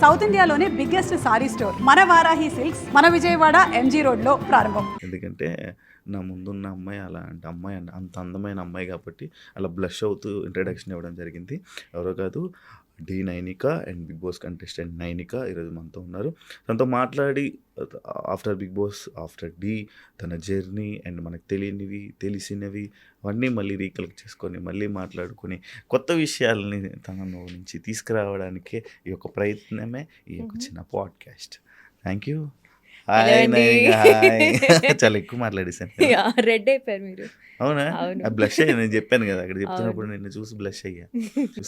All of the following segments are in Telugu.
సౌత్ ఇండియాలోనే బిగ్గెస్ట్ సారీ స్టోర్ మన వారాహి సిల్క్స్ మన విజయవాడ ఎంజీ రోడ్లో ప్రారంభం. ఎందుకంటే నా ముందున్న అమ్మాయి అలా అంటే అమ్మాయి అంత అందమైన అమ్మాయి కాబట్టి అలా బ్లష్ అవుతూ ఇంట్రడక్షన్ ఇవ్వడం జరిగింది. ఎవరో కాదు, the Nainika and Bigg Boss contestant Nainika ఈరోజు మనతో ఉన్నారు. తనతో మాట్లాడి after Bigg Boss, after the, తన జర్నీ అండ్ మనకు తెలియనివి తెలిసినవి అవన్నీ మళ్ళీ రీకలెక్ట్ చేసుకొని మళ్ళీ మాట్లాడుకొని కొత్త విషయాలని తన నుంచి తీసుకురావడానికే ఈ యొక్క ప్రయత్నమే ఈ యొక్క చిన్న podcast. Thank you. Hi Nainika. Hi. చాలా ఎక్కువ మాట్లాడేసాను. రెడ్ అయిపోయారు మీరు. అవునా? అవును. బ్లష్ అయ్యా, నేను చెప్పాను కదా అక్కడ చెప్తున్నప్పుడు నిన్ను చూసి బ్లష్ అయ్యా.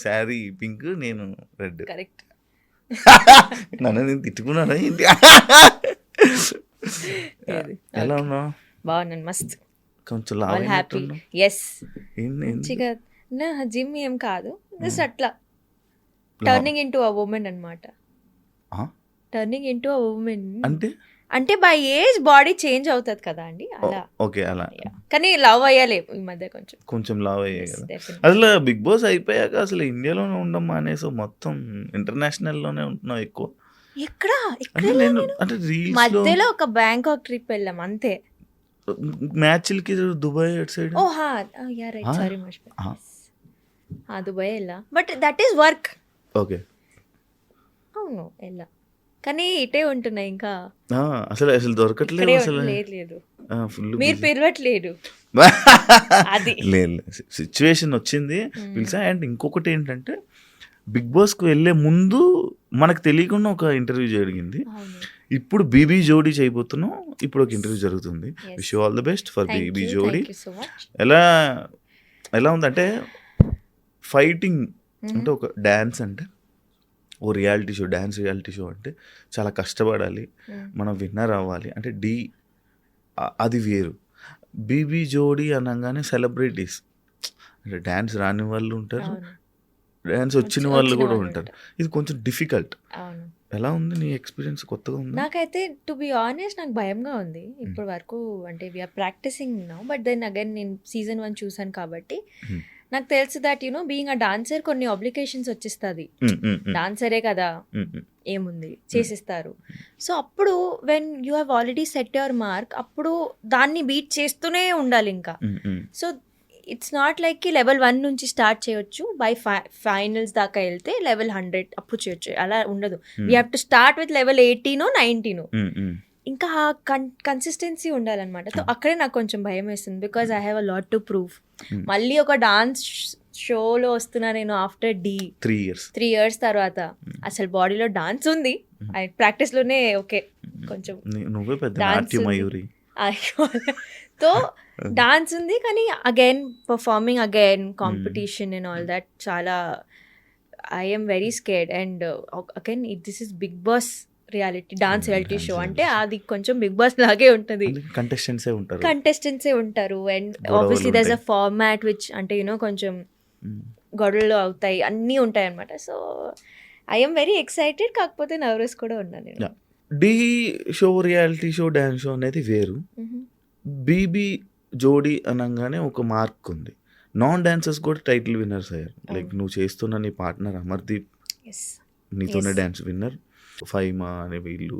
శారీ పింక్, నేను రెడ్. కరెక్ట్. నన్ను నేను తిట్టుకున్నాను ఏంటి? ఎలా ఉన్నావు? బాగున్నాను, మస్త్. కొంచెం ఆల్ హ్యాపీ. లావు. ఎస్, మంచిగా. నా జిమ్ ఏం కాదు, జస్ట్ అట్లా టర్నింగ్ ఇంటూ అ ఉమెన్ అన్నమాట. టర్నింగ్ ఇంటూ అ ఉమెన్ అంటే బై ఏజ్ బాడీ చేంజ్ అవుతుంది కదా అండి, అలా. ఓకే, అలా. కానీ లవ్ అయ్యాలే ఈ మధ్య కొంచెం లావ్ అయ్యాయి కదా. definitely. అసలు బిగ్ బాస్ అయిపోయాక అసలు ఇండియాలోనే ఉండడం మానేసి మొత్తం ఇంటర్నేషనల్ లోనే ఉంటున్నావు ఎక్కువ. ఎక్కడ అంటే నేను అంటే రీల్స్ లో మధ్యలో ఒక బ్యాంకాక్ ట్రిప్ వెళ్ళాం అంతే. మ్యాచ్లకి దుబాయ్ అటు సైడ్. ఓ హా, యా రైట్, సారీ మర్చిపోయా. దుబాయ్ వెళ్ళా, but that is work. Okay. అవును వెళ్ళా, కానీ ఇటే ఉంటున్నాయి ఇంకా. అసలు దొరకట్లేదు ఇక్కడే అసలు. లేదు, ఫుల్ మీరు పిలవట్లేదు. అది లేదు, సిచ్యువేషన్ వచ్చింది పిలిచా. అండ్ ఇంకొకటి ఏంటంటే బిగ్ బాస్కి వెళ్ళే ముందు మనకు తెలియకుండా ఒక ఇంటర్వ్యూ జరిగింది. అవును. ఇప్పుడు బీబీ జోడీ చేయబోతున్నాం. ఇప్పుడు ఒక ఇంటర్వ్యూ జరుగుతుంది. Yes. Wish you all the best for Thank BB you, Jodi. thank you so much. ఎలా ఉందంటే ఫైటింగ్ అంటే ఒక డ్యాన్స్ అంటే ఓ reality show, dance reality show అంటే చాలా కష్టపడాలి, మనం విన్నర్ అవ్వాలి. అంటే అది వేరు. బీబీ జోడీ అనగానే సెలబ్రిటీస్ అంటే డ్యాన్స్ రాని వాళ్ళు ఉంటారు, అవును. డ్యాన్స్ వచ్చిన వాళ్ళు కూడా వాళ్ళు ఉంటారు. ఇది కొంచెం డిఫికల్ట్. అవును. ఎలా ఉంది నీ ఎక్స్పీరియన్స్? కొత్తగా ఉంది? నాకైతే టు బి ఆనెస్ట్ నాకు భయంగా ఉంది ఇప్పటి వరకు. అంటే we're practising now, but then again నేను సీజన్ 1 చూసాను కాబట్టి నాకు తెలుసు that you know being a dancer కొన్ని ఆబ్లికేషన్స్ వచ్చేస్తుంది. డాన్సరే కదా, ఏముంది చేసిస్తారు. సో అప్పుడు when you have already set your mark, అప్పుడు దాన్ని బీట్ చేస్తూనే ఉండాలి ఇంకా. So it's not like level 1 నుంచి స్టార్ట్ చేయొచ్చు, బై ఫైనల్స్ దాకా వెళ్తే లెవెల్ 100 అప్పుడు చేయొచ్చు, అలా ఉండదు. We have to start with level 18 19. ఇంకా కన్సిస్టెన్సీ ఉండాలన్నమాట. సో అక్కడే నాకు కొంచెం భయం వేస్తుంది, because I have a lot to prove. మళ్ళీ ఒక డాన్స్ షోలో వస్తున్నా నేను ఆఫ్టర్ 3 years తర్వాత. అసలు బాడీలో డాన్స్ ఉంది, ప్రాక్టీస్లోనే ఓకే కొంచెం నువ్వే పెద్ద డాన్స్ నాట్య మయూరి. తో డాన్స్ ఉంది, కానీ again performing again competition and all that చాలా I'm very scared. And again this is Bigg Boss reality, dance reality show అంటే అది కొంచెం బిగ్ బాస్ లాగే ఉంటుంది. కంటెస్టెంట్సే ఉంటారు and obviously there is a format which అంటే యూనో కొంచెం గొడవలు అవుతాయి, అన్నీ ఉంటాయి అనమాట. సో ఐఎమ్ వెరీ ఎక్సైటెడ్, కాకపోతే నర్వస్ కూడా ఉన్నాను నేను. The show, reality show, dance show అనేది వేరు. బీబీ జోడీ అనగానే ఒక మార్క్ ఉంది. నాన్ డాన్సర్స్ కూడా టైటిల్ విన్నర్స్ అయ్యారు. లైక్ నువ్వు చేస్తున్న నీ పార్ట్నర్ అమర్దీప్ నీతోనే డాన్స్ విన్నర్, ఫైమా అనే వీళ్ళు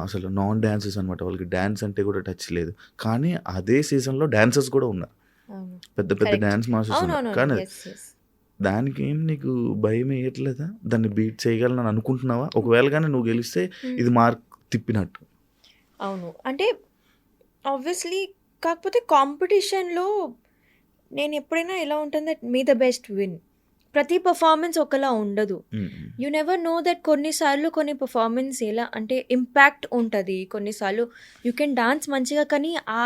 అసలు నాన్ డాన్సర్స్ అనమాట. వాళ్ళకి డాన్స్ అంటే కూడా టచ్ లేదు, కానీ అదే సీజన్లో డాన్సర్స్ కూడా ఉన్నారు, పెద్ద పెద్ద డాన్స్ మాస్టర్స్ ఉన్నారు. కానీ దానికి ఏం నీకు భయం వేయట్లేదా? దాన్ని బీట్ చేయగలను అనుకుంటున్నావా? ఒకవేళ కానీ నువ్వు గెలిస్తే ఇది మార్క్ తిప్పినట్టు. అవును, అంటే ఆబ్వియస్లీ. కాకపోతే కాంపిటీషన్లో నేను ఎప్పుడైనా ఎలా ఉంటుంది, మీ ద బెస్ట్ విన్. ప్రతి పర్ఫార్మెన్స్ ఒకలా ఉండదు. యూ నెవర్ నో దట్ కొన్నిసార్లు కొన్ని పర్ఫార్మెన్స్ ఎలా అంటే ఇంపాక్ట్ ఉంటుంది, కొన్నిసార్లు యూ కెన్ డాన్స్ మంచిగా, కానీ ఆ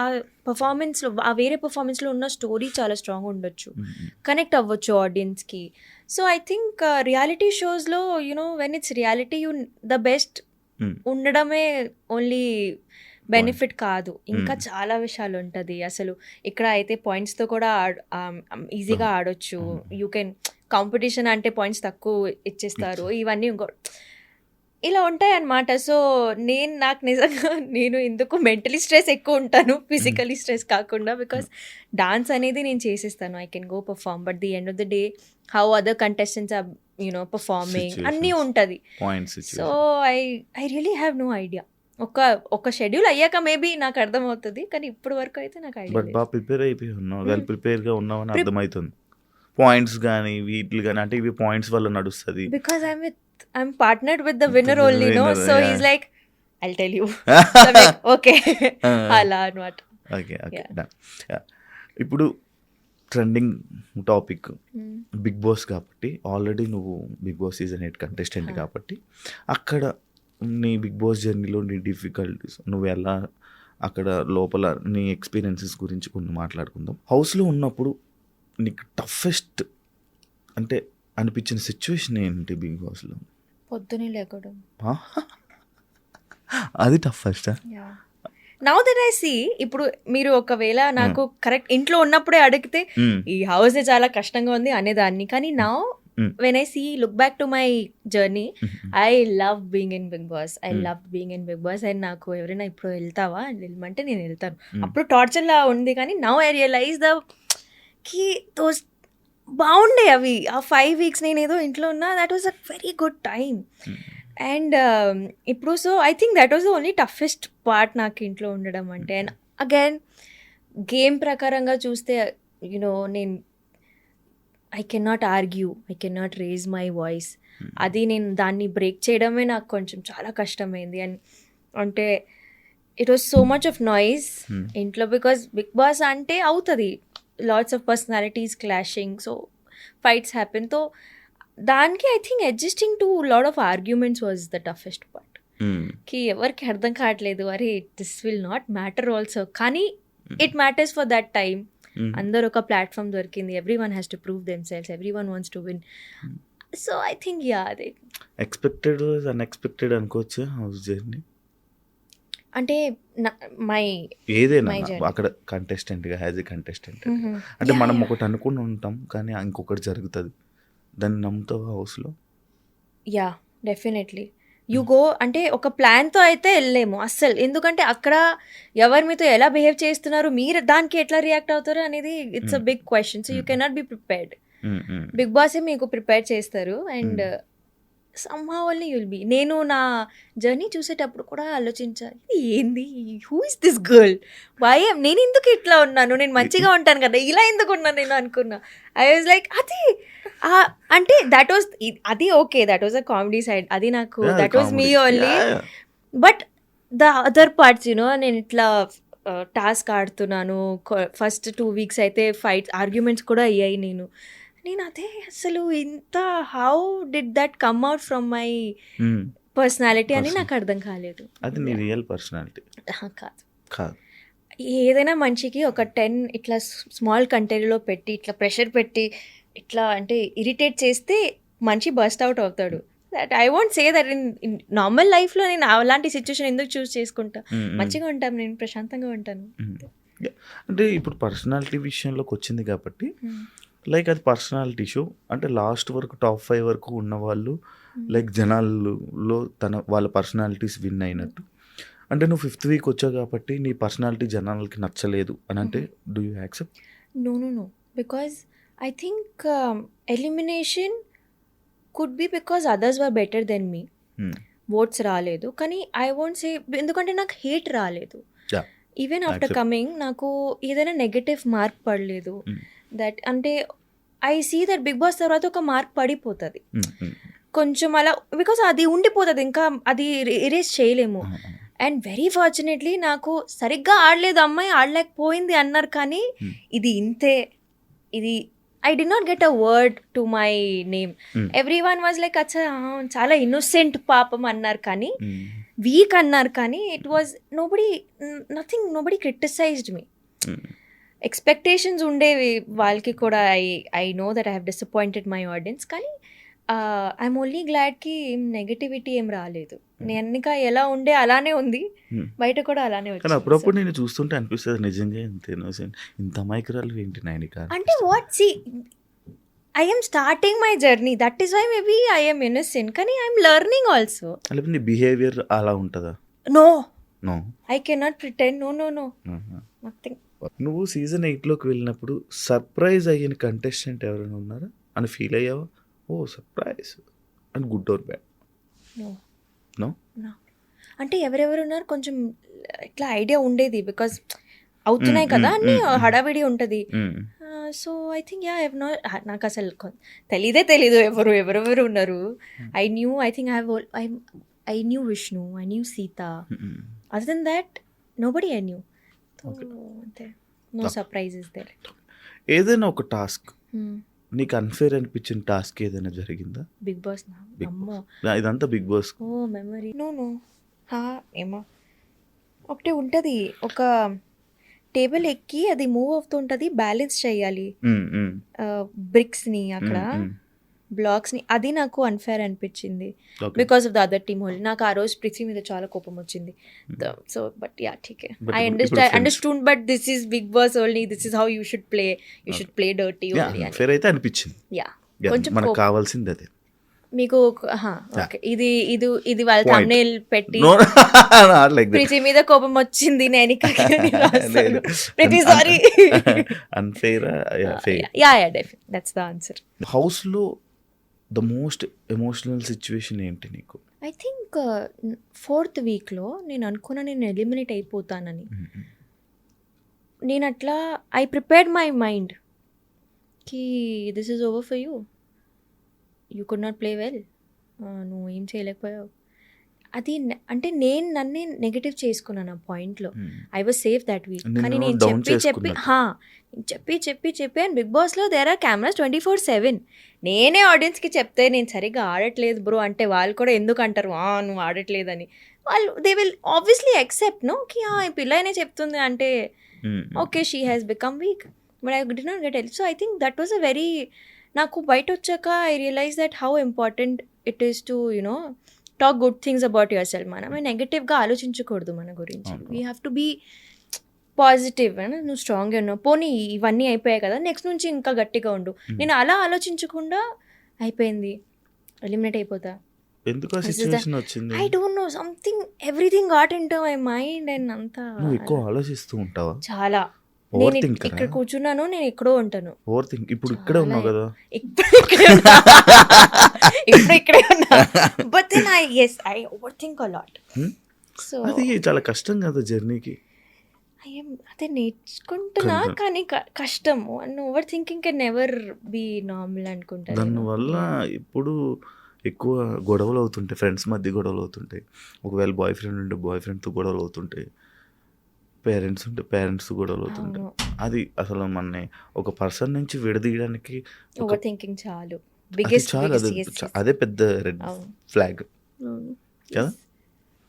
పర్ఫార్మెన్స్లో ఆ వేరే పర్ఫార్మెన్స్లో ఉన్న స్టోరీ చాలా స్ట్రాంగ్ ఉండొచ్చు, కనెక్ట్ అవ్వచ్చు ఆడియన్స్కి. సో ఐ థింక్ రియాలిటీ షోస్లో you know when it's reality you the best ఉండడమే ఓన్లీ బెనిఫిట్ కాదు, ఇంకా చాలా విషయాలు ఉంటుంది. అసలు ఇక్కడ అయితే పాయింట్స్తో కూడా ఈజీగా ఆడొచ్చు. యూ కెన్ కాంపిటీషన్ అంటే పాయింట్స్ తక్కువ ఇచ్చేస్తారు, ఇవన్నీ ఇలా ఉంటాయి అన్నమాట. సో నాకు నిజంగా నేను ఎందుకు మెంటలీ స్ట్రెస్ ఎక్కువ ఉంటాను ఫిజికలీ స్ట్రెస్ కాకుండా, బికాస్ డాన్స్ అనేది నేను చేసేస్తాను, I can go perform, but the end of the day how other contestants are performing అన్నీ ఉంటుంది. So I really have no idea. ఒక షెడ్యూల్ అయ్యాక మేబీ నాకు అర్థమవుతుంది, కానీ ఇప్పుడు వరకు అయితే నాకు ఐడియా బట్ బాగా ప్రిపేర్ అయిపోయి ఉన్నావు, వెల్ ప్రిపేర్గా ఉన్నావు అని అర్థమవుతుంది. పాయింట్స్ కానీ వీటిలు కానీ అంటే ఇవి పాయింట్స్ వల్ల నడుస్తుంది. Because I'm partnered with the winner only, no? Winner, So yeah. he's like, I'll tell you. So I'm like, okay. అలా అన్నమాట. Okay okay done. ఇప్పుడు ట్రెండింగ్ టాపిక్ బిగ్ బాస్ కాబట్టి, ఆల్రెడీ నువ్వు బిగ్ బాస్ సీజన్ 8 కంటెస్టెంట్ కాబట్టి అక్కడ నీ బిగ్ బాస్ జర్నీలో నీ డిఫికల్టీస్, నువ్వు ఎలా అక్కడ లోపల నీ ఎక్స్పీరియన్సెస్ గురించి కొన్ని మాట్లాడుకుందాం. హౌస్లో ఉన్నప్పుడు నీకు టఫెస్ట్ అంటే అనిపించిన సిచ్యువేషన్ ఏంటి బిగ్ బాస్లో? పొద్దునే లేకడం. అది toughest. Now that I see, ఇప్పుడు మీరు ఒకవేళ నాకు కరెక్ట్ ఇంట్లో ఉన్నప్పుడే అడిగితే ఈ హౌస్ చాలా కష్టంగా ఉంది అనేదాన్ని, కానీ now when I see look back to my journey, I love being in Bigg Boss. I love being in Bigg Boss. And నాకు ఎవరైనా ఇప్పుడు వెళ్తావా వెళ్ళమంటే నేను వెళ్తాను. అప్పుడు టార్చర్ లా ఉంది, కానీ నౌ ఐ రియలైజ్ కి దోస్ బాగుండే అవి. ఆ 5 weeks నేను ఏదో ఇంట్లో ఉన్నా, that was a very good time. And ఇప్పుడు so I think that was the only toughest part నాకు ఇంట్లో ఉండడం అంటే. అండ్ అగైన్ గేమ్ ప్రకారంగా చూస్తే నేను I can not argue, I can not raise my voice. అది నేను దాన్ని బ్రేక్ చేయడమే నాకు కొంచెం చాలా కష్టమైంది. అండ్ అంటే it was so much of noise ఇంట్లో, బికాస్ బిగ్ బాస్ అంటే అవుతుంది, lots of personalities clashing, so fights happen. So దానికి I think adjusting to lot of arguments was the toughest part. కి ఎవరికి అర్థం కావట్లేదు, అరే this will not matter also, కానీ it matters for that time. అందరు ఒక ప్లాట్ఫామ్ దొరికింది, every one has to prove themselves, every one wants to win. So I think అదే ఎక్స్పెక్టెడ్ అన్ఎక్స్పెక్టెడ్ అనుకోవచ్చు హౌస్ జర్నీ అంటే. మై ఏదైనా అక్కడ కంటెస్టెంట్గా యాజ్ ఏ కంటెస్టెంట్ అంటే మనం ఒకటి అనుకుని ఉంటాం, కానీ ఇంకొకటి జరుగుతుంది, దాన్ని నమ్ముతావు హౌస్లో? Yeah definitely you go. అంటే ఒక ప్లాన్తో అయితే వెళ్ళలేము అస్సలు, ఎందుకంటే అక్కడ ఎవరు మీతో ఎలా బిహేవ్ చేస్తున్నారు, మీరు దానికి ఎట్లా రియాక్ట్ అవుతారు అనేది it's a big question. So you cannot be prepared. Bigg బాసే మీకు ప్రిపేర్ చేస్తారు. And somehow only you'll be. నేను నా జర్నీ చూసేటప్పుడు కూడా ఆలోచించాలి, ఏంది, who is this girl, why నేను ఎందుకు ఇట్లా ఉన్నాను, నేను మంచిగా ఉంటాను కదా, ఇలా ఎందుకు ఉన్నాను నేను అనుకున్నా. ఐ వాజ్ లైక్ అది అంటే దట్ వాజ్ అది okay, that was a comedy side, అది నాకు that was me only. But the other parts నేను ఇట్లా టాస్క్ ఆడుతున్నాను, ఫస్ట్ 2 weeks అయితే ఫైట్స్ ఆర్గ్యుమెంట్స్ కూడా అయ్యాయి. నేను అదే అసలు ఇంత how did that come out from my personality అని నాకు అర్థం కాలేదు. అది నీ రియల్ పర్సనాలిటీ కాదు. ఏదైనా మనిషికి ఒక 10 ఇట్లా స్మాల్ కంటైనర్లో పెట్టి ఇట్లా ప్రెషర్ పెట్టి ఇట్లా అంటే ఇరిటేట్ చేస్తే మనిషి బస్ట్ అవుట్ అవుతాడు. That I want say that in normal లైఫ్లో నేను అలాంటి సిచ్యువేషన్ ఎందుకు చూస్ చేసుకుంటా, మంచిగా ఉంటాను, నేను ప్రశాంతంగా ఉంటాను. అంటే ఇప్పుడు పర్సనాలిటీ విషయంలోకి వచ్చింది కాబట్టి లైక్ అది పర్సనాలిటీ షో అంటే లాస్ట్ వరకు టాప్ 5 వరకు ఉన్న వాళ్ళు లైక్ జనాల్లో వాళ్ళ పర్సనాలిటీస్ విన్ అయినట్టు. అంటే నువ్వు 5th week వచ్చావు కాబట్టి నీ పర్సనాలిటీ జనాలకి నచ్చలేదు అని అంటే do you accept? No because I think elimination could be because others were better then me. Votes రాలేదు, కానీ ఐ వాంట్ సే ఎందుకంటే నాకు హేట్ రాలేదు. ఈవెన్ ఆఫ్టర్ కమింగ్ నాకు ఏదైనా నెగటివ్ మార్క్ పడలేదు. దట్ అంటే I see that Bigg Boss తర్వాత ఒక మార్క్ పడిపోతుంది కొంచెం అలా, బికాస్ అది ఉండిపోతుంది, ఇంకా అది ఎరేజ్ చేయలేము. అండ్ వెరీ ఫార్చునేట్లీ నాకు సరిగ్గా ఆడలేదు అమ్మాయి, ఆడలేకపోయింది అన్నారు, కానీ ఇది ఇంతే, ఇది I did not get a word to my name. Every one was like అచ్చా చాలా ఇన్నోసెంట్ పాపం అన్నారు, కానీ వీక్ అన్నారు, కానీ it was nobody criticised me. Expectations ఉండేవి వాళ్ళకి కూడా. I know that I have disappointed my audience, కానీ ఐఎమ్ ఓన్లీ గ్లాడ్కి ఏం నెగటివిటీ ఏం రాలేదు. నేను ఇంకా ఎలా ఉండే అలానే ఉంది, బయట కూడా అలానే వచ్చింది. అప్పుడప్పుడు నేను చూస్తుంటే అనిపిస్తుంది నిజంగా ఇంత అమాయకురాలు ఏంటి నైనిక అంటే. What see I am starting my journey. That is why maybe I am innocent. కానీ I am learning also. లేకపోతే నీ బిహేవియర్ అలా ఉంటుందా? No, no. I cannot pretend. No. Nothing. నువ్వు సీజన్ 8లోకి వెళ్ళినప్పుడు సర్ప్రైజ్ అయ్యిన కంటెస్టెంట్ ఎవరైనా ఉన్నారా అని ఫీల్ అయ్యావా? ఓ surprise and good or bad? No. No. అంటే ఎవరెవరు ఉన్నారు కొంచెం ఇట్లా ఐడియా ఉండేది బికాస్ అవుతున్నాయి కదా అన్ని హడావిడి ఉంటుంది. So I think yeah I've not, నాకు అసలు తెలీదు ఎవరెవరు ఉన్నారు. I think I knew Vishnu, I knew Sita. Other than that nobody I knew. అంతే, నో సర్ప్రైజెస్ దేర్. ఏదైనా ఒక టాస్క్ నీకు అన్ఫేర్ అనిపించిన టాస్క్ ఏదైనా జరిగిందా? Bigg Boss. అమ్మో, ఇదంతా Bigg Boss. Oh memory. No ఏమో ఒకటి ఉంటుంది, ఒక టేబుల్ ఎక్కి అది మూవ్ అవుతూ ఉంటుంది, బ్యాలెన్స్ చేయాలి బ్రిక్స్ని అక్కడ బ్లాక్స్ని. అది నాకు అన్ఫేర్ అనిపించింది because of the other team whole. నాకు ఆ రోజు పృథ్వీ మీద చాలా కోపం వచ్చింది. సో బట్ యా ఠీకే, I understood but this is Bigg Boss only, this is how you should play dirty only. Fair అయితే అనిపించింది. యా, కొంచెం మనకు కావాల్సింది అదే. మీకు ఓకే, ఇది వాళ్ళ థంబ్నెయిల్ పెట్టి ప్రీతి మీద కోపం వచ్చింది నేను Preethi sorry. Unfair. Yeah that's the answer. House లో ద మోస్ట్ ఎమోషనల్ సిచ్యువేషన్ ఏంటి నీకు? ఐ థింక్ 4th వీక్లో నేను అనుకున్నా నేను ఎలిమినేట్ అయిపోతానని. నేను అట్లా ఐ ప్రిపేర్డ్ మై మైండ్ కి this is over for you, you could not play well, నువ్వు ఏం చేయలేకపోయావు. అది అంటే నేను నన్నే నెగటివ్ చేసుకున్నాను ఆ పాయింట్లో. I was safe that week. కానీ నేను చెప్పి అండ్ బిగ్ బాస్లో దేర్ ఆర్ కెమెరాస్ 24/7. నేనే ఆడియన్స్కి చెప్తే నేను సరిగ్గా ఆడట్లేదు బ్రో అంటే వాళ్ళు కూడా ఎందుకు అంటారు నువ్వు ఆడట్లేదని. వాళ్ళు they will obviously accept no కి ఈ పిల్లనే చెప్తుంది అంటే okay she has become weak, but I did not get help. So I think that was a very, నాకు బయట వచ్చాక I realize that how important it is to you know talk good things about yourself. మనం నెగటివ్గా ఆలోచించకూడదు మన గురించి. We have to be positive. నువ్వు స్ట్రాంగ్గా ఉన్నావు, పోనీ ఇవన్నీ అయిపోయాయి కదా నెక్స్ట్ నుంచి ఇంకా గట్టిగా ఉండు. నేను అలా ఆలోచించకుండా అయిపోయింది, ఎలిమినేట్ అయిపోతా. ఎందుకు ఆ సిచువేషన్ వచ్చింది? I don't know, something everything got in to my mind and అంతా. నువ్వు ఎక్కువ ఆలోచిస్తూ ఉంటావా? చాలా. నేను ఇక్కడ కూర్చున్నాను, నేను ఎక్కడో ఉంటాను. Overthink. ఇప్పుడు ఇక్కడే ఉన్నావు కదా? ఇప్పుడు ఇక్కడే ఉన్నా, but then I overthink a lot. So అది చాలా కష్టం కదా జర్నీకి. అదే నేర్చుకుంటున్నా కానీ కష్టం. And overthinking can never be normal అనుకుంటా. దానివల్ల ఇప్పుడు ఎక్కువ గొడవలు అవుతుంటాయి, ఫ్రెండ్స్ మధ్య గొడవలు అవుతుంటాయి, ఒకవేళ బాయ్ ఫ్రెండ్ ఉంటే బాయ్ ఫ్రెండ్తో గొడవలు అవుతుంటాయి, పేరెంట్స్ ఉంటే పేరెంట్స్ గొడవలు అవుతుంటాయి. అది అసలు మన ఒక పర్సన్ నుంచి విడదీయడానికి ఓవర్ థింకింగ్ చాలు, చాలు. అదే పెద్ద రెడ్ ఫ్లాగ్ కదా.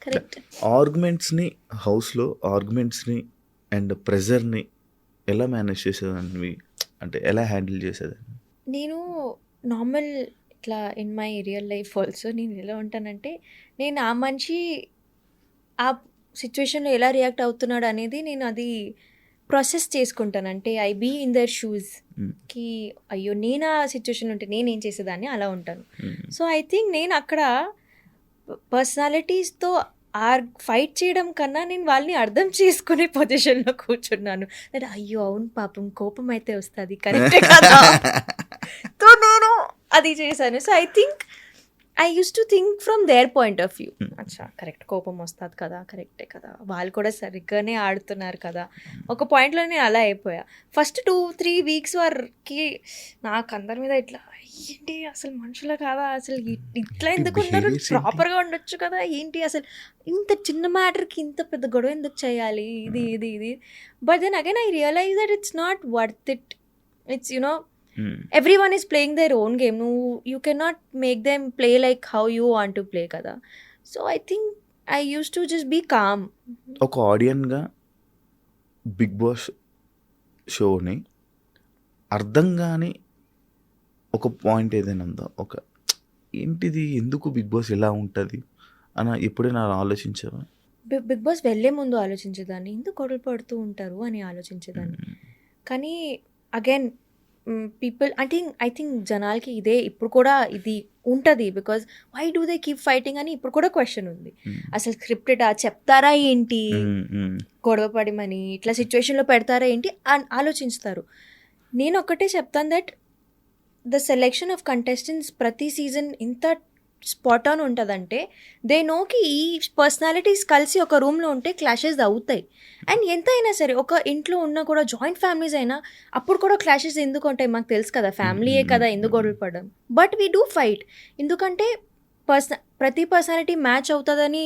కరెక్ట్. ఆర్గ్యుమెంట్స్ని హౌస్లో ఆర్గ్యుమెంట్స్ని అండ్ ప్రెజర్ని ఎలా మేనేజ్ చేసేదాన్ని, అంటే ఎలా హ్యాండిల్ చేసేదాన్ని? నేను నార్మల్ ఇట్లా in my real life also నేను ఎలా ఉంటానంటే, నేను ఆ మనిషి ఆ సిచ్యువేషన్లో ఎలా రియాక్ట్ అవుతున్నాడు అనేది నేను అది ప్రాసెస్ చేసుకుంటాను. అంటే ఐ బీ ఇన్ దర్ షూస్కి, అయ్యో నేను ఆ సిచ్యువేషన్ ఉంటే నేనేం చేసేదాన్ని అలా ఉంటాను. సో ఐ థింక్ నేను అక్కడ పర్సనాలిటీస్తో ఫైట్ చేయడం కన్నా నేను వాళ్ళని అర్థం చేసుకునే పొజిషన్లో కూర్చున్నాను. అంటే అయ్యో అవును పాపం కోపం అయితే వస్తుంది కరెక్టే కదా, సో నేను అది చేశాను. So I think I use to think from there point of view. అచ్చా కరెక్ట్, కోపం వస్తుంది కదా, కరెక్టే కదా, వాళ్ళు కూడా సరిగ్గానే ఆడుతున్నారు కదా. ఒక పాయింట్లో నేను అలా అయిపోయా. ఫస్ట్ 2-3 వీక్స్ వరకు నాకు అందరి మీద ఇట్లా ఏంటి అసలు మనుషులు కాదా, అసలు ఇట్లా ఎందుకు ఉన్నారు, ప్రాపర్గా ఉండొచ్చు కదా, ఏంటి అసలు ఇంత చిన్న మ్యాటర్కి ఇంత పెద్ద గొడవ ఎందుకు చేయాలి, ఇది. But then again I realize that it's not worth it. It's you know everyone is playing their own game. You cannot make them play like how you want to play kada. So I think I used to just be calm. ఒక ఆడియన్గా బిగ్ బాస్ షోని అర్థం కాని ఒక పాయింట్ ఏదైనా ఉందా, ఒక ఏంటిది ఎందుకు బిగ్ బాస్ ఎలా ఉంటుంది అని ఎప్పుడైనా ఆలోచించావా? బిగ్ బాస్ వెళ్ళే ముందు ఆలోచించేదాన్ని, ఎందుకు గొడవలు పడుతూ ఉంటారు అని ఆలోచించేదాన్ని. కానీ అగైన్ పీపుల్ ఐ థింక్ జనాలకి ఇదే ఇప్పుడు కూడా ఇది ఉంటుంది, because why do they keep fighting అని ఇప్పుడు కూడా క్వశ్చన్ ఉంది. అసలు స్క్రిప్టెడ్ చెప్తారా ఏంటి, గొడవ పడిమని ఇట్లా సిచ్యువేషన్లో పెడతారా ఏంటి అని ఆలోచిస్తారు. నేను ఒక్కటే చెప్తాను that the selection of contestants ప్రతి సీజన్ ఇంత స్పాట్ ఆన్ ఉంటుందంటే దే నోకి ఈ పర్సనాలిటీస్ కలిసి ఒక రూమ్లో ఉంటే క్లాషెస్ అవుతాయి. అండ్ ఎంత అయినా సరే ఒక ఇంట్లో ఉన్న కూడా జాయింట్ ఫ్యామిలీస్ అయినా అప్పుడు కూడా క్లాషెస్ ఎందుకు ఉంటాయి మాకు తెలుసు కదా, ఫ్యామిలీయే కదా ఎందుకు గొడవలు పడడం. బట్ వీ డూ ఫైట్, ఎందుకంటే ప్రతి పర్సనాలిటీ మ్యాచ్ అవుతుందని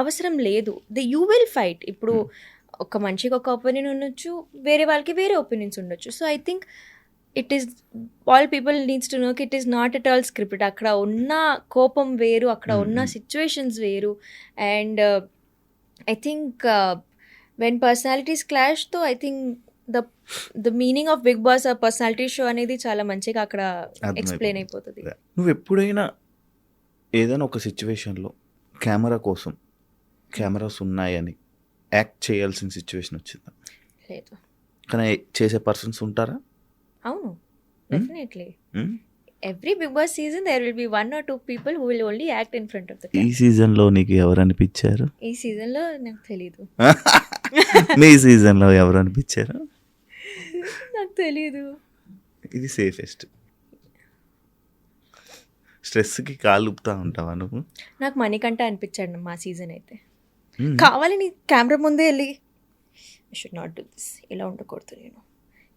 అవసరం లేదు. You will fight. ఇప్పుడు ఒక మనిషికి ఒక ఒపీనియన్ ఉండొచ్చు, వేరే వాళ్ళకి వేరే ఒపీనియన్స్ ఉండొచ్చు. So I think it is all people needs to know it is not at all scripted. అక్కడ ఉన్న కోపం వేరు, అక్కడ ఉన్న సిచ్యువేషన్స్ వేరు. And I think when personalities clash తో I think the meaning of Bigg Boss ఆ పర్సనాలిటీ షో అనేది చాలా మంచిగా అక్కడ ఎక్స్ప్లెయిన్ అయిపోతుంది. నువ్వు ఎప్పుడైనా ఏదైనా ఒక సిచ్యువేషన్లో కెమెరా కోసం కెమెరాస్ ఉన్నాయని యాక్ట్ చేయాల్సిన సిచ్యువేషన్ వచ్చిందా? లేదు. కానీ చేసే పర్సన్స్ ఉంటారా? అవును, definitely. Every Bigg Boss season there will be 1 or 2 people who will only act in front of the camera. ఈ సీజన్లో నీకు ఎవరు అనిపించారు? ఈ సీజన్లో నాకు తెలీదు. మీ సీజన్లో ఎవరు అనిపించారు? నాకు తెలీదు. ఇది సేఫెస్ట్. స్ట్రెస్కి కాలు ఊపుతా ఉంటావా నువ్వు? నాకు మణికంఠ అనిపించాడు మా సీజన్ అయితే. కావాలని కెమెరా ముందే వెళ్ళి I should not do this, ఇలా ఉండకూడదు నేను,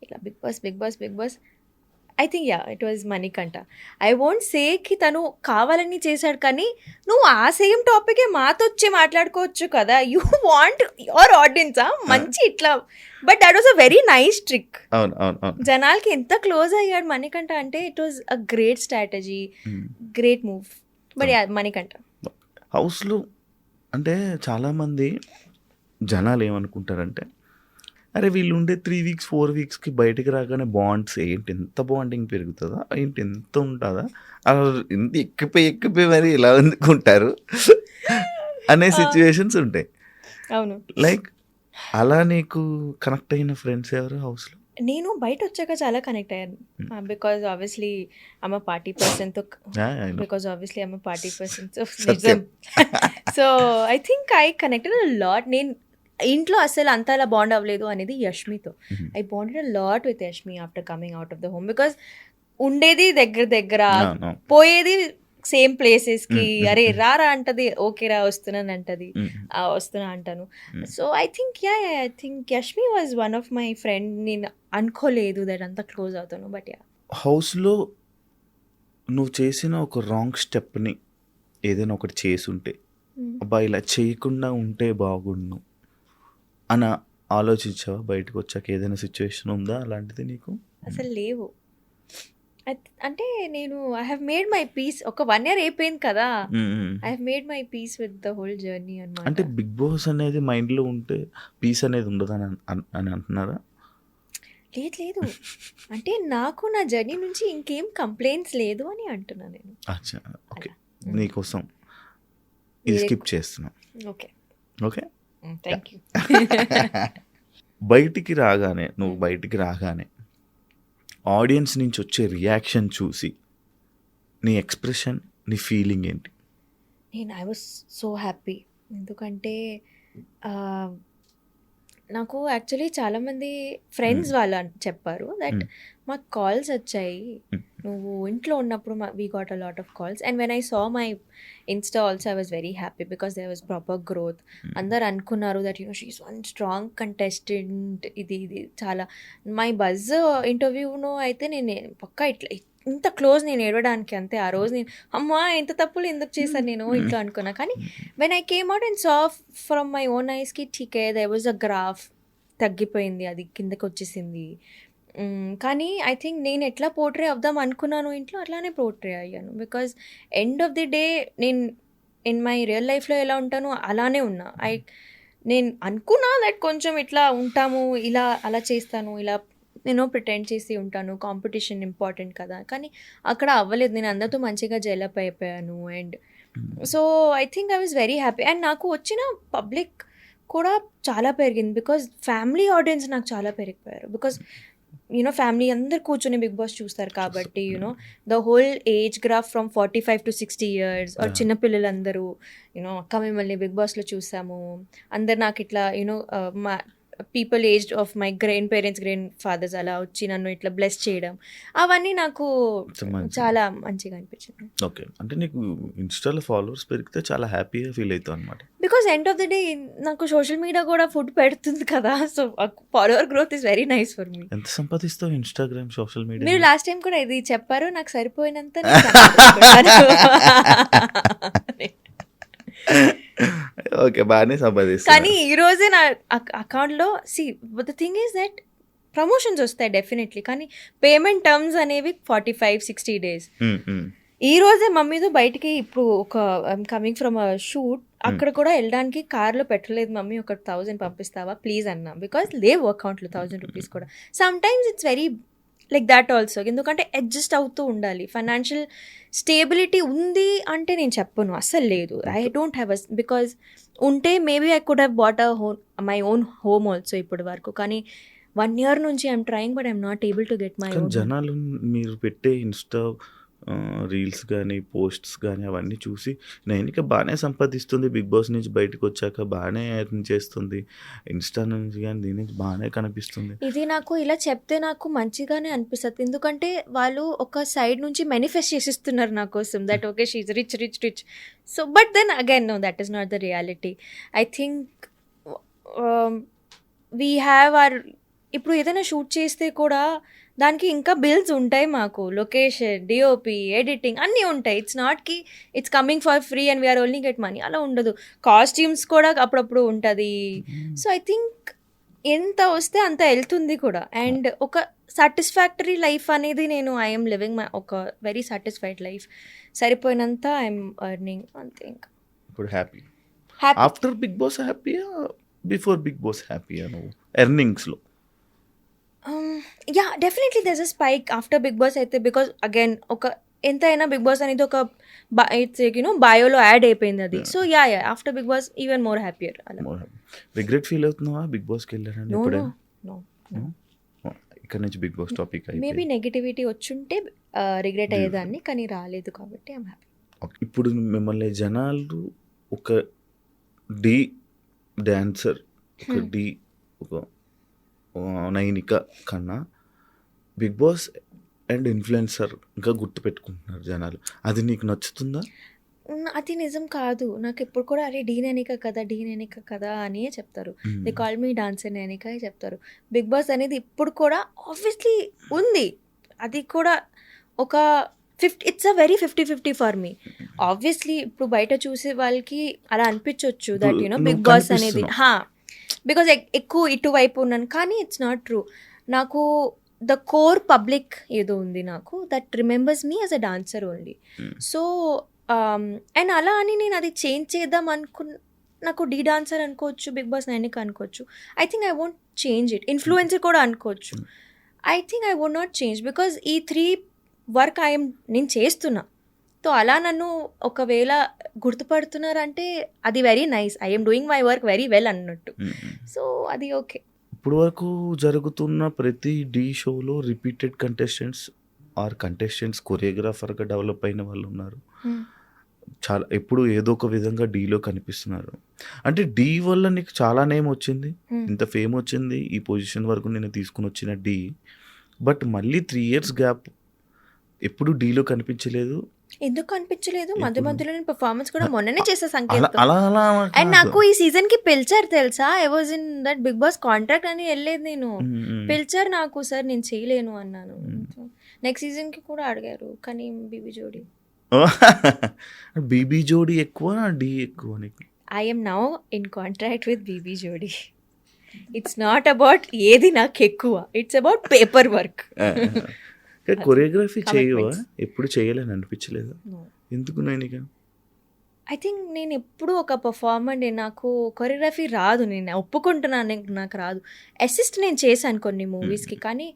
ఇలా Bigg Boss I think it was Manikanta. I won't say కి తను కావాలని చేశాడు, కానీ నువ్వు ఆ సేమ్ టాపికే మాతో వచ్చి మాట్లాడుకోవచ్చు కదా. యూ వాంట్ యువర్ ఆడియన్స్ మంచి ఇట్లా. But that was a very nice trick. జనాలకి ఎంత క్లోజ్ అయ్యాడు మణికంఠ అంటే it was a great strategy, great move. But Manikanta హౌస్లో అంటే చాలామంది జనాలు ఏమనుకుంటారంటే, అరే వీళ్ళు ఉండే 3 weeks 4 weeksకి బయటికి రాగానే బాండ్స్ ఏంటి ఎంత బాండింగ్ పెరుగుతుందా, ఏంటి ఎంత ఉంటుందా, అలా ఎంత ఎక్కిపోయి మరి ఇలా అందుకుంటారు అనే సిచ్యువేషన్స్ ఉంటాయి. అవును. లైక్ అలా నీకు కనెక్ట్ అయిన ఫ్రెండ్స్ ఎవరు హౌస్లో? నేను బయట వచ్చాక చాలా కనెక్ట్ అయ్యాను, because obviously I'm a party person. So I think I connected a lot. నేను ఇంట్లో అసలు అంత అలా బాండ్ అవ్వలేదు అనేది యష్మితో. I bonded a lot with Yashmi after coming out of the home, because ఉండేది దగ్గర, పోయేది సేమ్ ప్లేసెస్కి. అరే రారా అంటది, ఓకే రా వస్తున్నాను అంటది, వస్తున్నా అంటాను. So I think Yashmi was one of my friend. నేను అనుకోలేదు దట్ అంత క్లోజ్ అవుతాను. బట్ హౌస్లో నువ్వు చేసిన ఒక రాంగ్ స్టెప్ని ఏదైనా ఒకటి చేసుంటే, అబ్బా ఇలా చేయకుండా ఉంటే బాగుండు అని ఆలోచించావా? బయటకు వచ్చాక ఏదైనా సిచ్యువేషన్ ఉందా అలాంటిది నీకు? అసలు లేవు. అంటే నేను I have made my peace. ఒక 1 year అయిపోయింది కదా, I have made my peace with the whole journey అన్నమాట. అంటే బిగ్ బాస్ అనేది మైండ్లో ఉంటే పీస్ అనేది ఉండదు అని అంటున్నారా? లేదు. అంటే నాకు నా జర్నీ నుంచి ఇంకేం కంప్లైంట్స్ లేదు అని అంటున్నా నేను. అచ్చా, ఓకే. నీకోసం ఇది స్కిప్ చేస్తున్నా. Okay thank you. నువ్వు బయటికి రాగానే ఆడియన్స్ నుంచి వచ్చే రియాక్షన్ చూసి నీ ఎక్స్ప్రెషన్, నీ ఫీలింగ్ ఏంటి? I was so happy. ఎందుకంటే నాకు యాక్చువల్లీ చాలామంది ఫ్రెండ్స్ వాళ్ళు చెప్పారు దట్ మాకు కాల్స్ వచ్చాయి నువ్వు ఇంట్లో ఉన్నప్పుడు. We got a lot of calls and when I saw my insta also I was very happy because there was proper growth. అందరు అనుకున్నారు that she is one strong contestant. ఇది చాలా మై బజ్ ఇంటర్వ్యూలో అయితే నేను పక్కా ఇట్లా ఇంత క్లోజ్ నేను ఏడవడానికి అంతే. ఆ రోజు నేను అమ్మా ఎంత తప్పులు ఎందుకు చేశాను నేను ఇట్లా అనుకున్నా. కానీ when I came out and saw from my own ఐస్కి ఠీకే దేర్ వాజ్ అ గ్రాఫ్ తగ్గిపోయింది, అది కిందకి వచ్చేసింది. కానీ ఐ థింక్ నేను ఎట్లా పోర్ట్రే అవుదాం అనుకున్నాను ఇంట్లో అట్లానే పోర్ట్రే అయ్యాను. Because end of the day నేను ఇన్ మై రియల్ లైఫ్లో ఎలా ఉంటానో అలానే ఉన్నా. నేను అనుకున్నా దట్ కొంచెం ఇట్లా ఉంటాము, ఇలా అలా చేస్తాను, ఇలా నేను ప్రిటెండ్ చేసి ఉంటాను, కాంపిటీషన్ ఇంపార్టెంట్ కదా. కానీ అక్కడ అవ్వలేదు. నేను అందరితో మంచిగా జెలప్ అయిపోయాను. And so I think I was very happy. And నాకు వచ్చిన పబ్లిక్ కూడా చాలా పెరిగింది బికాజ్ ఫ్యామిలీ ఆడియన్స్ నాకు చాలా పెరిగిపోయారు. బికాజ్ ఫ్యామిలీ అందరు కూర్చొని బిగ్ బాస్ చూస్తారు కాబట్టి the whole age graph from 45 to 60 years చిన్నపిల్లలందరూ అక్క మిమ్మల్ని బిగ్ బాస్లో చూసాము అందరు నాకు ఇట్లా మా people aged of my grandparents grandfathers అలా వచ్చి నన్ను ఇట్లా బ్లెస్ చేయడం అవన్నీ నాకు చాలా మంచిగా అనిపించింది. ఓకే, అంటే నీకు ఇన్స్టాలో ఫాలోవర్స్ పెరిగితే చాలా హ్యాపీగా ఫీల్ అవుతావు అనమాట. Because end of the day నాకు సోషల్ మీడియా కూడా ఫుడ్ పెడుతుంది కదా, so follower growth is very nice for me. ఎంత సంపాదిస్తావు ఇన్స్టాగ్రామ్ సోషల్ మీడియా? మీరు లాస్ట్ టైం కూడా ఇది చెప్పారు, నాకు సరిపోయినంత ఓకే, బాగానే సంపాదిస్తా. కానీ ఈ రోజే నా అకౌంట్లో the thing is that promotions వస్తాయి డెఫినెట్లీ, కానీ పేమెంట్ టర్మ్స్ అనేవి 45-60 days. ఈ రోజే మమ్మీతో బయటికి ఇప్పుడు ఒక కమింగ్ ఫ్రమ్ అ షూట్, అక్కడ కూడా వెళ్ళడానికి కార్లో పెట్టలేదు మమ్మీ, ఒక 1000 పంపిస్తావా ప్లీజ్ అన్నా, బికాస్ లేవు అకౌంట్లో 1000 rupees కూడా. Some times it's very like that also, ఎందుకంటే అడ్జస్ట్ అవుతూ ఉండాలి. ఫైనాన్షియల్ స్టేబిలిటీ ఉంది అంటే నేను చెప్పను, అస్సలు లేదు. ఐ డోంట్ హ్యావ్ బికాజ్ ఉంటే maybe I could have bought my own home also ఇప్పటి వరకు, కానీ 1 year నుంచి I'm trying but I'm not able to get my own. జనాలు మీరు పెట్టే ఇన్స్టా రీల్స్ కానీ పోస్ట్స్ కానీ అవన్నీ చూసి నైనిక బాగానే సంపాదిస్తుంది, బిగ్ బాస్ నుంచి బయటకు వచ్చాక బాగానే ఎర్న్ చేస్తుంది, ఇన్స్టా నుంచి కానీ దీని నుంచి బాగానే కనిపిస్తుంది. ఇది నాకు ఇలా చెప్తే నాకు మంచిగానే అనిపిస్తుంది, ఎందుకంటే వాళ్ళు ఒక సైడ్ నుంచి మేనిఫెస్ట్ చేసిస్తున్నారు నా కోసం that okay she is rich rich rich. So but then again no, that is not the reality. I think we have are, ఇప్పుడు ఏదైనా షూట్ చేస్తే కూడా దానికి ఇంకా బిల్స్ ఉంటాయి మాకు, లొకేషన్, డిఓపి, ఎడిటింగ్ అన్నీ ఉంటాయి. ఇట్స్ నాట్ కి it's coming for free and we're only get money, అలా ఉండదు. కాస్ట్యూమ్స్ కూడా అప్పుడప్పుడు ఉంటుంది. సో ఐ థింక్ ఎంత వస్తే అంత వెళ్తుంది కూడా, అండ్ ఒక సాటిస్ఫాక్టరీ లైఫ్ అనేది నేను ఐఎమ్ లివింగ్ ఒక వెరీ సాటిస్ఫైడ్ లైఫ్, సరిపోయినంత ఐఎమ్ ఎర్నింగ్ అంతే. ఇంకా ఇప్పుడు హ్యాపీ ఆఫ్టర్ బిగ్ బాస్ హ్యాపీయా బిఫోర్ బిగ్ బాస్ హ్యాపీయా నువ్వు ఎర్నింగ్స్లో? Yeah definitely there's a spike after Bigg Boss అయితే, బికాజ్ అగైన్ ఒక ఎంతైనా బిగ్ బాస్ అనేది ఒక ఇట్స్ బయోలో యాడ్ అయిపోయింది అది. So yeah after Bigg Boss even more happier. Regret feel అవుతున్నావా బిగ్ బాస్కి వెళ్ళారని? ఇక్కడ నుంచి Bigg Boss topic maybe negativity వచ్చుంటే రిగ్రెట్ అయ్యేదాన్ని, కానీ రాలేదు కాబట్టి ఐఎమ్ హ్యాపీ. ఇప్పుడు మిమ్మల్ని జనాలు ఒక డి డాన్సర్, ఒక డి ఒక నైనిక కన్నా బిగ్ బాస్ అండ్ ఇన్ఫ్లుయెన్సర్ ఇంకా గుర్తుపెట్టుకుంటున్నారు జనాలు. అది నీకు నచ్చుతుందా? అది నిజం కాదు. నాకు ఎప్పుడు కూడా అరే డీ నైనిక కదా అని చెప్తారు. They call me dancer Nainika చెప్తారు. బిగ్ బాస్ అనేది ఇప్పుడు కూడా ఆబ్వియస్లీ ఉంది, అది కూడా ఒక it's a very 50-50 for me. Obviously ఇప్పుడు బయట చూసే వాళ్ళకి అలా అనిపించవచ్చు దట్ బిగ్ బాస్ అనేది బికాజ్ ఎక్కువ ఇటువైపు ఉన్నాను, కానీ ఇట్స్ నాట్ ట్రూ. నాకు ద కోర్ పబ్లిక్ ఏదో ఉంది నాకు, that remembers me as a dancer only. So and అలా అని నేను అది చేంజ్ చేద్దాం నాకు డీ డాన్సర్ అనుకోవచ్చు, బిగ్ బాస్ నైనిక అనుకోవచ్చు. I think I won't change it. Influencer కూడా అనుకోవచ్చు. I think I won't not change because ఈ 3 వర్క్ నేను చేస్తున్నా. సో అలా నన్ను ఒకవేళ గుర్తుపడుతున్నారంటే అది very nice, I'm doing my work very well అన్నట్టు. సో అది ఓకే. ఇప్పుడు వరకు జరుగుతున్న ప్రతి డీ షోలో రిపీటెడ్ కంటెస్టెంట్స్ కొరియోగ్రాఫర్గా డెవలప్ అయిన వాళ్ళు ఉన్నారు. చాలా ఎప్పుడు ఏదో ఒక విధంగా డీలో కనిపిస్తున్నారు. అంటే డీ వల్ల నీకు చాలా నేమ్ వచ్చింది, ఇంత ఫేమ్ వచ్చింది, ఈ పొజిషన్ వరకు నేను తీసుకుని వచ్చిన డీ. బట్ మళ్ళీ 3 years గ్యాప్, ఎప్పుడు డీలో కనిపించలేదు. ఎందుకు కనిపించలేదు? మధ్యలో నేను పర్ఫార్మెన్స్ కూడా మొన్ననే చేసా సంకేతం. అండ్ నాకు ఈ సీజన్ కి పిలిచారు తెలుసా, I was in that Bigg Boss contract అని వెళ్ళలేదు నేను. పిలిచారు నాకు, సార్ నేను చేయలేను అన్నాను. నెక్స్ట్ సీజన్ కి కూడా అడిగారు, కానీ బీబీ జోడీ ఎక్కువ, డీ ఎక్కువ నీకు? I'm now in contract with BB Jodi. It's not about ఏది నాకు ఎక్కువ, it's about paper work. Choreography చేయవా? ఎప్పుడు చేయాలని అనిపించలేదా? ఎందుకు నైనిక? ఐ థింక్ నేను ఎప్పుడు ఒక పర్ఫార్మర్, నాకు కొరియోగ్రఫీ రాదు, నేను ఒప్పుకుంటున్నాను నాకు రాదు. అసిస్ట్ నేను చేశాను కొన్ని మూవీస్కి, కానీ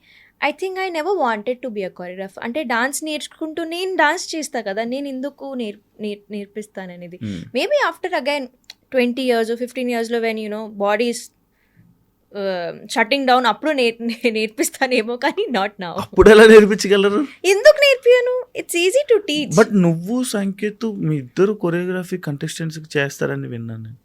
I think I never wanted to be a choreographer. అంటే డాన్స్ నేర్చుకుంటూ నేను డాన్స్ చేస్తా కదా, నేను ఎందుకు నేర్పిస్తాను అనేది. Maybe after again 20 years or 15 yearsలో వెన్ బాడీ షట్టింగ్ డౌన్ అప్పుడు నేర్పిస్తానేమో కానీ నాట్ నౌ. అప్పుడు ఎలా నేర్పించగలరు? ఎందుకు నేర్పియను? It's easy to teach. But నువ్వు సంకేత్ మీ ఇద్దరు కొరియోగ్రఫీ కంటెస్టెంట్స్ చేస్తారని విన్నాను నేను.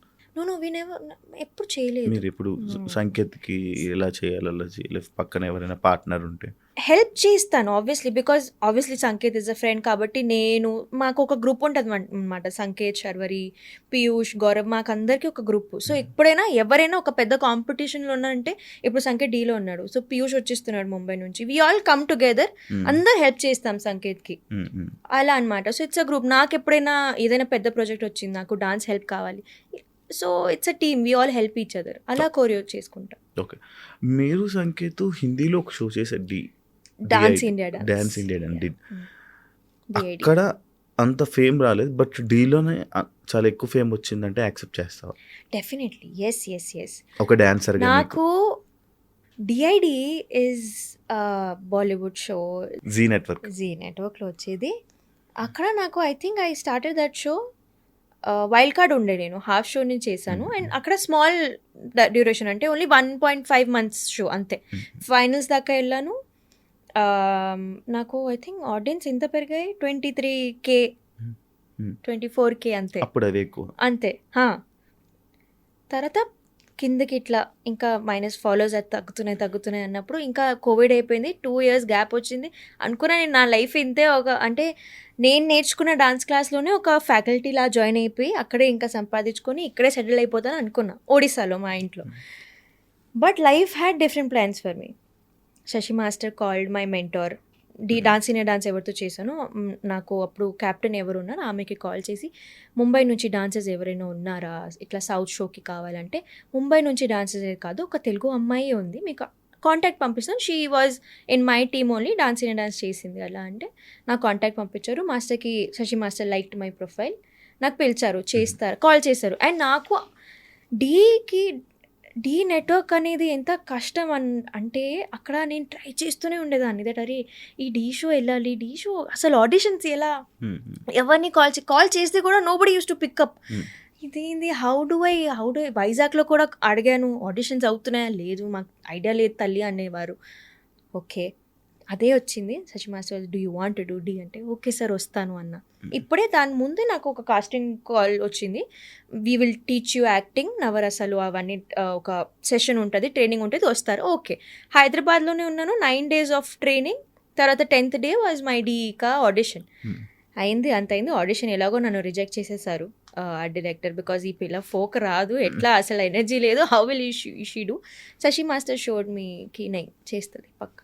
నో వి నెవర్, ఎప్పుడు చేయలేదు. మీరు ఇప్పుడు సంకేత్కి ఎలా చేయాలి అలా చేయలేదు, పక్కన ఎవరైనా పార్ట్నర్ ఉంటే హెల్ప్ చేస్తాను obviously, because obviously Sanket is a friend కాబట్టి మాకు ఒక గ్రూప్ ఉంటుంది అనమాట. సంకేత్, శర్వరి, పీయూష్, గౌరవ్, మాకు అందరికీ ఒక గ్రూప్. సో ఎప్పుడైనా ఎవరైనా ఒక పెద్ద కాంపిటీషన్లో ఉన్నారంటే, ఇప్పుడు సంకేత్ డీలో ఉన్నాడు, సో పీయూష్ వచ్చేస్తున్నాడు ముంబై నుంచి, వీ ఆల్ కమ్ టుగెదర్, అందరు హెల్ప్ చేస్తాం సంకేత్కి అలా అనమాట. So it's a group. నాకు ఎప్పుడైనా ఏదైనా పెద్ద ప్రాజెక్ట్ వచ్చింది, నాకు డాన్స్ హెల్ప్ కావాలి, so it's a team, we all help each other, అలా కోరియో చేసుకుంటాం. ఓకే. మీరు సంకేత్ హిందీలో ఒక షో చేశారు, డాన్స్ ఇండియా డిడ్. అక్కడ అంత ఫేమ్ రాలేదు, బట్ డీలోనే చాలా ఎక్కువ ఫేమ్ వచ్చిందంటే యాక్సెప్ట్ చేస్తావా? Definitely, yes yes yes. ఒక డాన్సర్ నాకు DID is Bollywood show, Zee నెట్వర్క్లో వచ్చేది. అక్కడ నాకు I think I started that show, wild card ఉండే, నేను హాఫ్ షో నుంచి చేశాను. అండ్ అక్కడ స్మాల్ డ్యూరేషన్, అంటే ఓన్లీ 1.5 months షో అంతే. ఫైనల్స్ దాకా వెళ్ళాను. నాకు ఐ థింక్ ఆడియన్స్ ఎంత పెరిగాయి, 23K 24K అంతే. అప్పుడు అదే ఎక్కువ అంతే. తర్వాత కిందకి ఇట్లా ఇంకా మైనస్ ఫాలోవర్స్ అది తగ్గుతున్నాయి అన్నప్పుడు ఇంకా కోవిడ్ అయిపోయింది, 2 years గ్యాప్ వచ్చింది. అనుకున్నా నేను నా లైఫ్ ఇంతే, అంటే నేను నేర్చుకున్న డాన్స్ క్లాస్లోనే ఒక ఫ్యాకల్టీలా జాయిన్ అయిపోయి అక్కడే ఇంకా సంపాదించుకొని ఇక్కడే సెటిల్ అయిపోతాను అనుకున్నా, ఒడిస్సాలో మా ఇంట్లో. But life had different plans for me. Shashi master called my mentor. Dance India dance ఎవరితో చేశానో, నాకు అప్పుడు క్యాప్టెన్ ఎవరు ఉన్నారు, ఆమెకి కాల్ చేసి, ముంబై నుంచి డాన్సర్స్ ఎవరైనా ఉన్నారా ఇట్లా సౌత్ షోకి కావాలంటే, ముంబై నుంచి డాన్సర్స్ కాదు, ఒక తెలుగు అమ్మాయి ఉంది, మీకు కాంటాక్ట్ పంపిస్తాను, she was in my team only, dance India dance చేసింది అలా అంటే నాకు కాంటాక్ట్ పంపించారు. మాస్టర్కి, Shashi master liked my profile, నాకు పిలిచారు, కాల్ చేశారు. అండ్ నాకు డీ నెట్వర్క్ అనేది ఎంత కష్టం అంటే అక్కడ నేను ట్రై చేస్తూనే ఉండేదాన్ని, దట్ అరే ఈ డీ షో వెళ్ళాలి, డీ షో అసలు ఆడిషన్స్ ఎలా, ఎవరిని కాల్ చేస్తే కూడా నోబడీ యూస్ టు పికప్, ఇదేంది, హౌ డు ఐ వైజాగ్లో కూడా అడిగాను, ఆడిషన్స్ అవుతున్నాయా, లేదు మాకు ఐడియా లేదు తల్లి అనేవారు. ఓకే, అదే వచ్చింది. Shashi master, do you want to do Dhee అంటే, ఓకే సార్ వస్తాను అన్న. ఇప్పుడే దాని ముందే నాకు ఒక కాస్టింగ్ కాల్ వచ్చింది, we will teach you acting, నవరసాలు అవన్నీ ఒక సెషన్ ఉంటుంది, ట్రైనింగ్ ఉంటుంది, వస్తారు. ఓకే, హైదరాబాద్లోనే ఉన్నాను, 9 days ఆఫ్ ట్రైనింగ్, తర్వాత 10th day వాజ్ మై డీకా ఆడిషన్. అయింది, ఆడిషన్ ఎలాగో నన్ను రిజెక్ట్ చేసేసారు ఆ డైరెక్టర్, బికాజ్ ఈ పిల్ల ఫోక్ రాదు, ఎట్లా అసలు ఎనర్జీ లేదు, how will she do. Shashi master showed మీకి నై చేస్తుంది పక్క.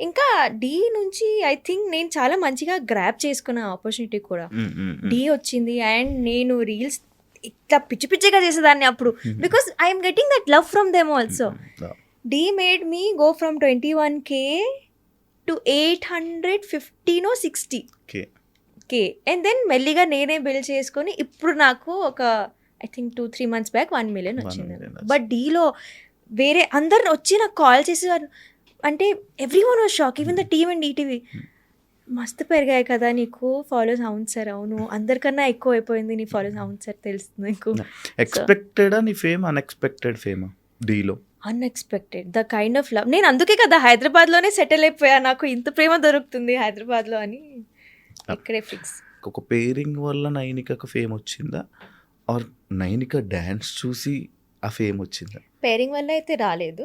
ఇంకా డీ నుంచి ఐ థింక్ నేను చాలా మంచిగా గ్రాప్ చేసుకున్న ఆపర్చునిటీ కూడా. డీ వచ్చింది అండ్ నేను రీల్స్ ఇట్లా పిచ్చిగా చేసేదాన్ని అప్పుడు, because I'm getting that love from them also. Dhee made me go from 21K to 815 or 60K. And then మెల్లిగా నేనే బిల్డ్ చేసుకొని ఇప్పుడు నాకు ఒక I think 2-3 months back 1 million వచ్చింది. బట్ డీలో వేరే అందరు వచ్చి నాకు కాల్ చేసేవారు, అంటే everyone was shock, even the team and ETV, మస్తు పెరిగాయి కదా నీకు ఫాలోవర్స్. అవును సార్, అవును, అందరికన్నా ఎక్కువ అయిపోయింది నీ ఫాలోవర్స్. అవును సార్, తెలుస్తుంది నీకు. ఎక్స్పెక్టెడా నీ ఫేమ్, అన్ఎక్స్పెక్టెడ్ ఫేమా డీలో? Unexpected, the kind of love. నేను అందుకే కదా హైదరాబాద్లోనే సెటిల్ అయిపోయా, నాకు ఇంత ప్రేమ దొరుకుతుంది హైదరాబాద్లో అని ఇక్కడే ఫిక్స్. ఒక పేరింగ్ వల్ల నైనికకు ఫేమ్ వచ్చిందా, ఆర్ నైనిక డ్యాన్స్ చూసి ఆ ఫేమ్ వచ్చిందా? పేరింగ్ వల్ల అయితే రాలేదు,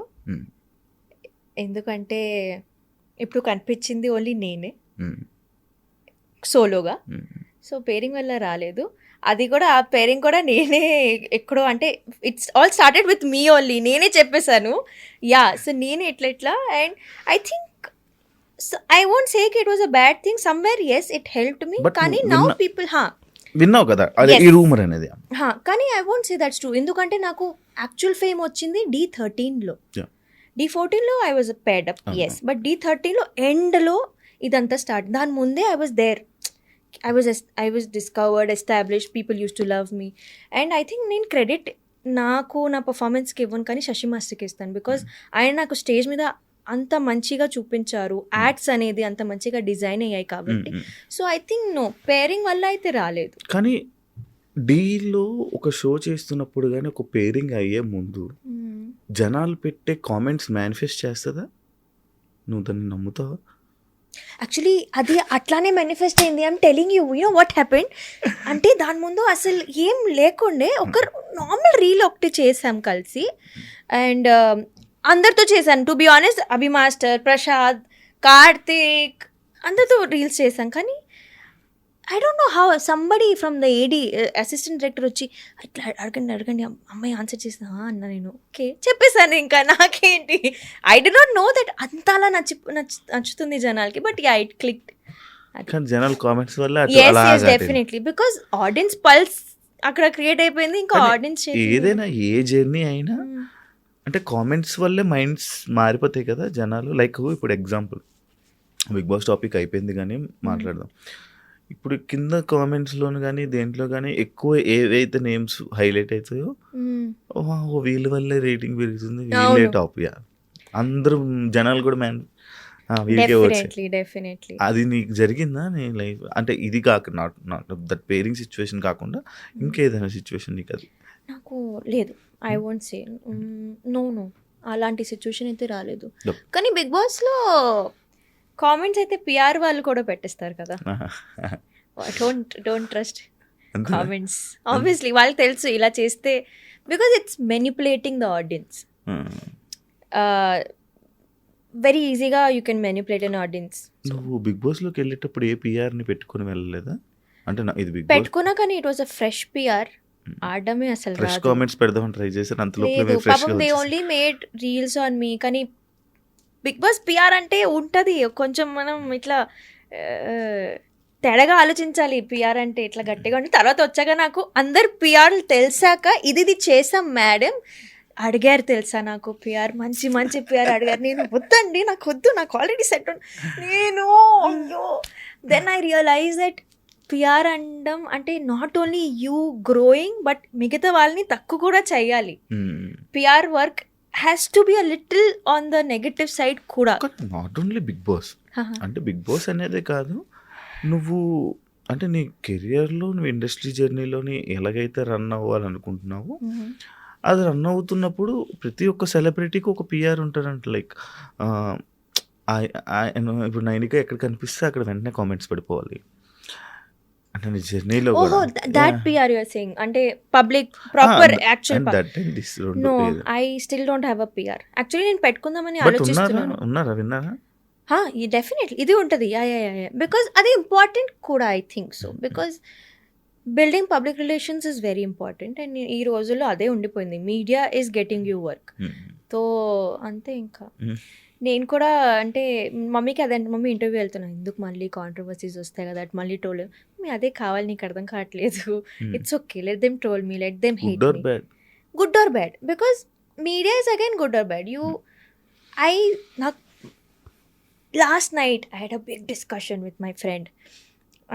ఎందుకంటే ఇప్పుడు కనిపించింది ఓన్లీ నేనే సోలోగా. సో పేరింగ్ వల్ల రాలేదు. అది కూడా ఆ పేరింగ్ కూడా నేనే ఎక్కడో, అంటే it's all started with me only, నేనే చెప్పేశాను యా. సో నేనే ఎట్లా and I think I won't say it was a bad thing, somewhere as it helped me. కానీ నౌ పీపుల్ విన్నావు కదా ఈ రూమర్ అనేది, కానీ I won't say that's true, ఎందుకంటే నాకు యాక్చువల్ ఫేమ్ వచ్చింది D13లో. D14లో I was paid up, yes, but D13లో ఎండ్లో ఇదంతా స్టార్ట్. దాని ముందే I was there, I was discovered, established, people use to love me. And I think నేను క్రెడిట్ నాకు నా పర్ఫార్మెన్స్కి ఇవ్వను, కానీ శశి మాస్టర్కి ఇస్తాను, బికాజ్ ఆయన నాకు స్టేజ్ మీద అంత మంచిగా చూపించారు, యాడ్స్ అనేది అంత మంచిగా డిజైన్ అయ్యాయి కాబట్టి. So I think no, pairing వల్ల అయితే రాలేదు. కానీ డీలో ఒక షో చేస్తున్నప్పుడు కానీ ఒక పేరింగ్ అయ్యే ముందు జనాలు పెట్టే కామెంట్స్ మేనిఫెస్ట్ చేస్తుందా? నువ్వు దాన్ని నమ్ముతావా? యాక్చువల్లీ అది అట్లానే మేనిఫెస్ట్ అయింది. I'm telling you know what happened అంటే దాని ముందు అసలు ఏం లేకుండే ఒక నార్మల్ రీల్ ఒకటి చేసాం కలిసి అండ్ అందరితో చేశాను to be honest. Abhi master, Prasad, Karthik అందరితో రీల్స్ చేశాం. కానీ I don't know how somebody from the AD assistant director వచ్చి ఇట్లా అడగండి అమ్మాయి ఆన్సర్ చేసిన అన్న నేను ఓకే చెప్పేశాను. ఇంకా నాకేంటి I did not know that అంత అలా నచ్చుతుంది జనాలకి. But yeah it clicked. కానీ జనాల కామెంట్స్ వల్ల డెఫినెట్లీ బికాస్ ఆడియన్స్ పల్స్ అక్కడ క్రియేట్ అయిపోయింది. ఇంకా ఆడియన్స్ ఏదైనా ఏ జర్నీ అయినా అంటే కామెంట్స్ వల్లే మైండ్స్ మారిపోతాయి కదా జనాలు. లైక్ ఇప్పుడు ఎగ్జాంపుల్ బిగ్ బాస్ టాపిక్ అయిపోయింది కానీ మాట్లాడదాం. ఇప్పుడు కింద కామెంట్స్లోను కానీ దేంట్లో కానీ ఎక్కువ ఏవైతే నేమ్స్ హైలైట్ అవుతాయో వీళ్ళ వల్లే రేటింగ్ పెరుగుతుంది, వీళ్ళే టాప్. యా అందరూ జనాలు కూడా వీళ్ళకే వచ్చాయి. డెఫినెట్లీ అది నీకు జరిగిందా నీ లైఫ్? అంటే ఇది కాక నాట్ దట్ పేరింగ్ సిచ్యువేషన్ కాకుండా ఇంకేదైనా సిచ్యువేషన్ నీకు? అది నాకు లేదు. ఐ వోంట్ సే నో అలాంటి సిచ్యువేషన్ అయితే రాలేదు. కానీ బిగ్ బాస్లో కామెంట్స్ అయితే పిఆర్ వాళ్ళు కూడా పెట్టేస్తారు కదా. Don't trust comments. ఆబ్వియస్లీ వాళ్ళకి తెలుసు ఇలా చేస్తే because it's manipulating the audience. Very ఈజీగా you can manipulate an audience. నువ్వు బిగ్ బాస్లోకి వెళ్ళేటప్పుడు ఏ పిఆర్ని పెట్టుకుని వెళ్ళలేదా? అంటే ఇది బిగ్ పెట్టుకున్నా కానీ it was a fresh PR. ఆడమే అసలు ఫ్రెష్ కామెంట్స్ పెడదామని ట్రై చేశారు. అంతలో పాపం they only made reels on me. కానీ బిగ్ బాస్ పిఆర్ అంటే ఉంటుంది కొంచెం మనం ఇట్లా తేడాగా ఆలోచించాలి. పిఆర్ అంటే ఇట్లా గట్టిగా ఉండి తర్వాత వచ్చాక నాకు అందరు పిఆర్లు తెలిసాక ఇది చేసాం మేడం అడిగారు తెలుసా నాకు పిఆర్ మంచి పిఆర్ అడిగారు. నేను వద్దండి నాకు వద్దు, నాకు ఆల్రెడీ సెట్ నేను then I realize that PR అనడం అంటే not only you growing but మిగతా వాళ్ళని తక్కువ కూడా చేయాలి. PR work has to be a little on the negative side కూడా. నాట్ ఓన్లీ బిగ్ బాస్ అంటే బిగ్ బాస్ అనేదే కాదు, నువ్వు అంటే నీ కెరియర్లో నువ్వు ఇండస్ట్రీ జర్నీలోని ఎలాగైతే రన్ అవ్వాలనుకుంటున్నావో అది రన్ అవుతున్నప్పుడు ప్రతి ఒక్క సెలబ్రిటీకి ఒక పిఆర్ ఉంటారంట. లైక్ ఇప్పుడు నైనిక ఎక్కడ కనిపిస్తే అక్కడ వెంటనే కామెంట్స్ పడిపోవాలి అంటే నీ జర్నీలో. ఓహో that PR you are saying అంటే public proper actual. No I still don't have a PR. Actually నేను పెట్టుకుందామని ఆలోచిస్తున్నాను. ఉన్నారా విన్నారా? డెఫినెట్లీ ఇది ఉంటుంది. యా బికాజ్ అది ఇంపార్టెంట్ కూడా I think so. Because building public relations is very important and ఈ రోజుల్లో అదే ఉండిపోయింది. Media is getting you work. So అంతే. ఇంకా నేను కూడా అంటే మమ్మీకి అదంటే మమ్మీ ఇంటర్వ్యూ వెళ్తున్నాను ఎందుకు మళ్ళీ కాంట్రవర్సీస్ వస్తాయి కదా అటు మళ్ళీ ట్రోల్ మీ అదే కావాలి నీకు అర్థం కావట్లేదు. It's okay let them troll me let them hate me good or bad because media is again good or bad. నాకు last night I had a big discussion with my friend.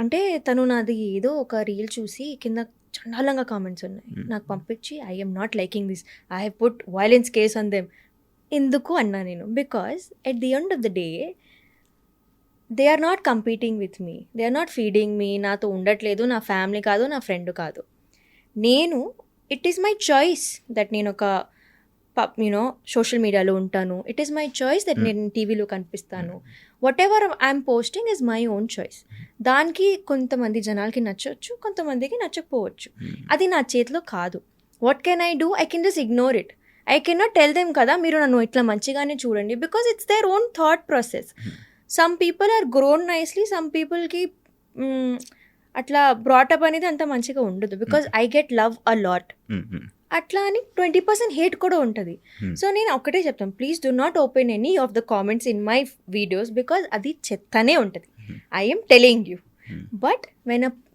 అంటే తను నాది ఏదో ఒక రీల్ చూసి కింద చండాలంగా కామెంట్స్ ఉన్నాయి నాకు పంపించి I am not liking this, I have put violence case on them. ఎందుకు అన్నా నేను because at the end of the day they are not competing with me, they are not feeding me. నాతో ఉండట్లేదు, నా ఫ్యామిలీ కాదు, నా ఫ్రెండ్ కాదు. నేను it is my choice that నేను ఒక సోషల్ మీడియాలో ఉంటాను. It is my choice that నేను టీవీలో కనిపిస్తాను. Whatever I'm posting is my own choice. దానికి కొంతమంది జనాలకి నచ్చవచ్చు, కొంతమందికి నచ్చకపోవచ్చు. అది నా చేతిలో కాదు. What can I do? I can just ignore it. I can not tell them కదా మీరు నన్ను ఇట్లా మంచిగానే చూడండి because it's their own thought process. Some people are grown nicely, some పీపుల్కి అట్లా బ్రాటప్ అనేది అంత మంచిగా ఉండదు because I get love a lot. అట్లా అని 20% హేట్ కూడా ఉంటుంది. సో నేను ఒక్కటే చెప్తాను, please do not open any of the comments in my videos because అది చెత్తనే ఉంటుంది. I'm telling you. But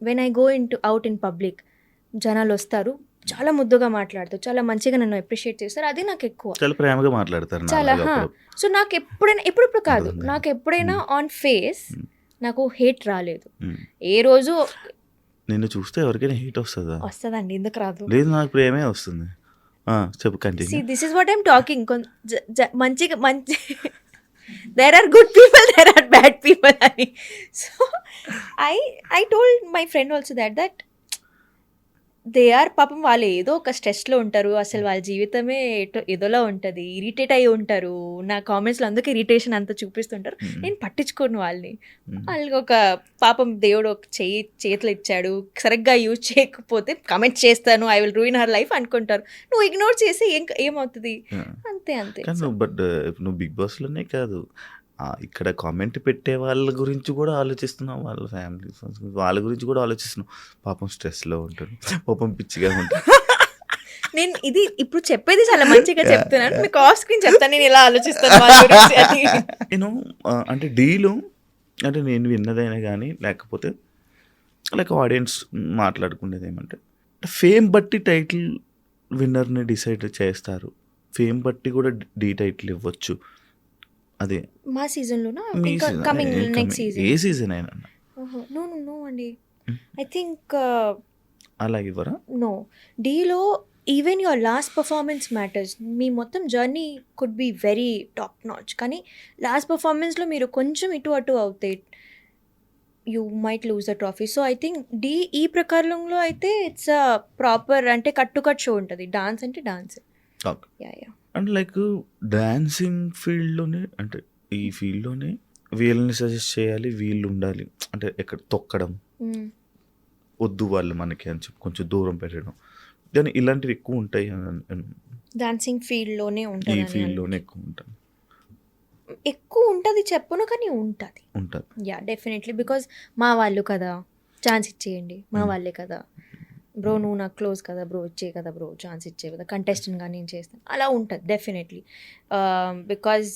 when I go out in public జనాలు వస్తారు, చాలా ముద్దుగా మాట్లాడతారు, చాలా మంచిగా నన్ను అప్రిషియేట్ చేస్తారు. అది నాకు ఎక్కువ, చాలా ప్రేమగా మాట్లాడతారు చాలా. సో నాకు ఎప్పుడైనా ఎప్పుడు కాదు, నాకు ఎప్పుడైనా ఆన్ ఫేస్ నాకు హేట్ రాలేదు ఏ రోజు. నిన్ను చూస్తే ఎవరికైనా హేట్ వస్తుందా? వస్తుందండి, ఎందుకు రాదు? లేదు నాకు ప్రేమే వస్తుంది. చెప్పు continue. See, this is what I'm talking. మంచిగా there are good people, there are bad people. So I told my friend also that they are పాపం వాళ్ళు ఏదో ఒక స్ట్రెస్లో ఉంటారు, అసలు వాళ్ళ జీవితమే ఏదోలా ఉంటుంది, ఇరిటేట్ అయ్యి ఉంటారు. నా కామెంట్స్లో అందుకే ఇరిటేషన్ అంతా చూపిస్తుంటారు. నేను పట్టించుకోను వాళ్ళని. వాళ్ళకి ఒక పాపం దేవుడు ఒక చేతులు ఇచ్చాడు, సరిగ్గా యూజ్ చేయకపోతే కమెంట్ చేస్తాను, I will ruin her life అనుకుంటారు. నువ్వు ఇగ్నోర్ చేసి ఏమవుతుంది, అంతే అంతే. బట్ నువ్వు బిగ్ బాస్లోనే కాదు, ఇక్కడ కామెంట్ పెట్టే వాళ్ళ గురించి కూడా ఆలోచిస్తున్నావు, వాళ్ళ ఫ్యామిలీ వాళ్ళ గురించి కూడా ఆలోచిస్తున్నావు. పాపం స్ట్రెస్లో ఉంటారు, పాపం పిచ్చిగా ఉంటారు. నేను ఇది ఇప్పుడు చెప్పేది చాలా మంచిగా చెప్తున్నాను, మీకు ఆఫ్ స్క్రీన్ చెప్తాను నేను ఎలా ఆలోచిస్తాను వాళ్ళ గురించి అని. నేను అంటే డీలు అంటే నేను విన్నదైనా కానీ లేకపోతే లైక్ ఆడియన్స్ మాట్లాడుకునేది ఏమంటే ఫేమ్ బట్టి టైటిల్ విన్నర్ని డిసైడ్ చేస్తారు, ఫేమ్ బట్టి కూడా డీ టైటిల్ ఇవ్వచ్చు. అదే మా సీజన్లోనా మీ ఇంకా season, కమింగ్ ఏ నెక్స్ట్ సీజన్? ఏ సీజన్ అయినా నో అండి, ఐ థింక్ అలాగే ఇవ్వరా? నో. డీలో even your last performance matters. మీ మొత్తం journey could be very top notch, కానీ లాస్ట్ పర్ఫార్మెన్స్లో మీరు కొంచెం ఇటు అటు అవుతే you might lose the trophy. So I think Dhee ఈ ప్రకారంలో అయితే ఇట్స్ అ ప్రాపర్ అంటే కట్ షో ఉంటుంది. డాన్స్ అంటే డాన్స్. ఓకే. యా అంటే లైక్ డాన్సింగ్ ఫీల్డ్లోనే అంటే ఈ ఫీల్డ్లోనే వీళ్ళని సజెస్ట్ చేయాలి, వీళ్ళు ఉండాలి అంటే ఎక్కడ తొక్కడం వద్దు వాళ్ళు మనకి అని చెప్పి కొంచెం దూరం పెట్టడం, కానీ ఇలాంటివి ఎక్కువ ఉంటాయి. డాన్సింగ్ ఫీల్డ్లోనే ఈ ఉంటుంది, ఫీల్డ్లోనే ఎక్కువ ఉంటుంది చెప్పను, కానీ ఉంటుంది. యా డెఫినెట్లీ, బికాజ్ మా వాళ్ళు కదా, ఛాన్స్ ఇచ్చేయండి, మా వాళ్ళే కదా బ్రో, నువ్వు నాకు క్లోజ్ కదా బ్రో, ఇచ్చే కదా బ్రో, ఛాన్స్ ఇచ్చే కదా, కంటెస్టెంట్గా నేను చేస్తాను, అలా ఉంటుంది డెఫినెట్లీ. బికాజ్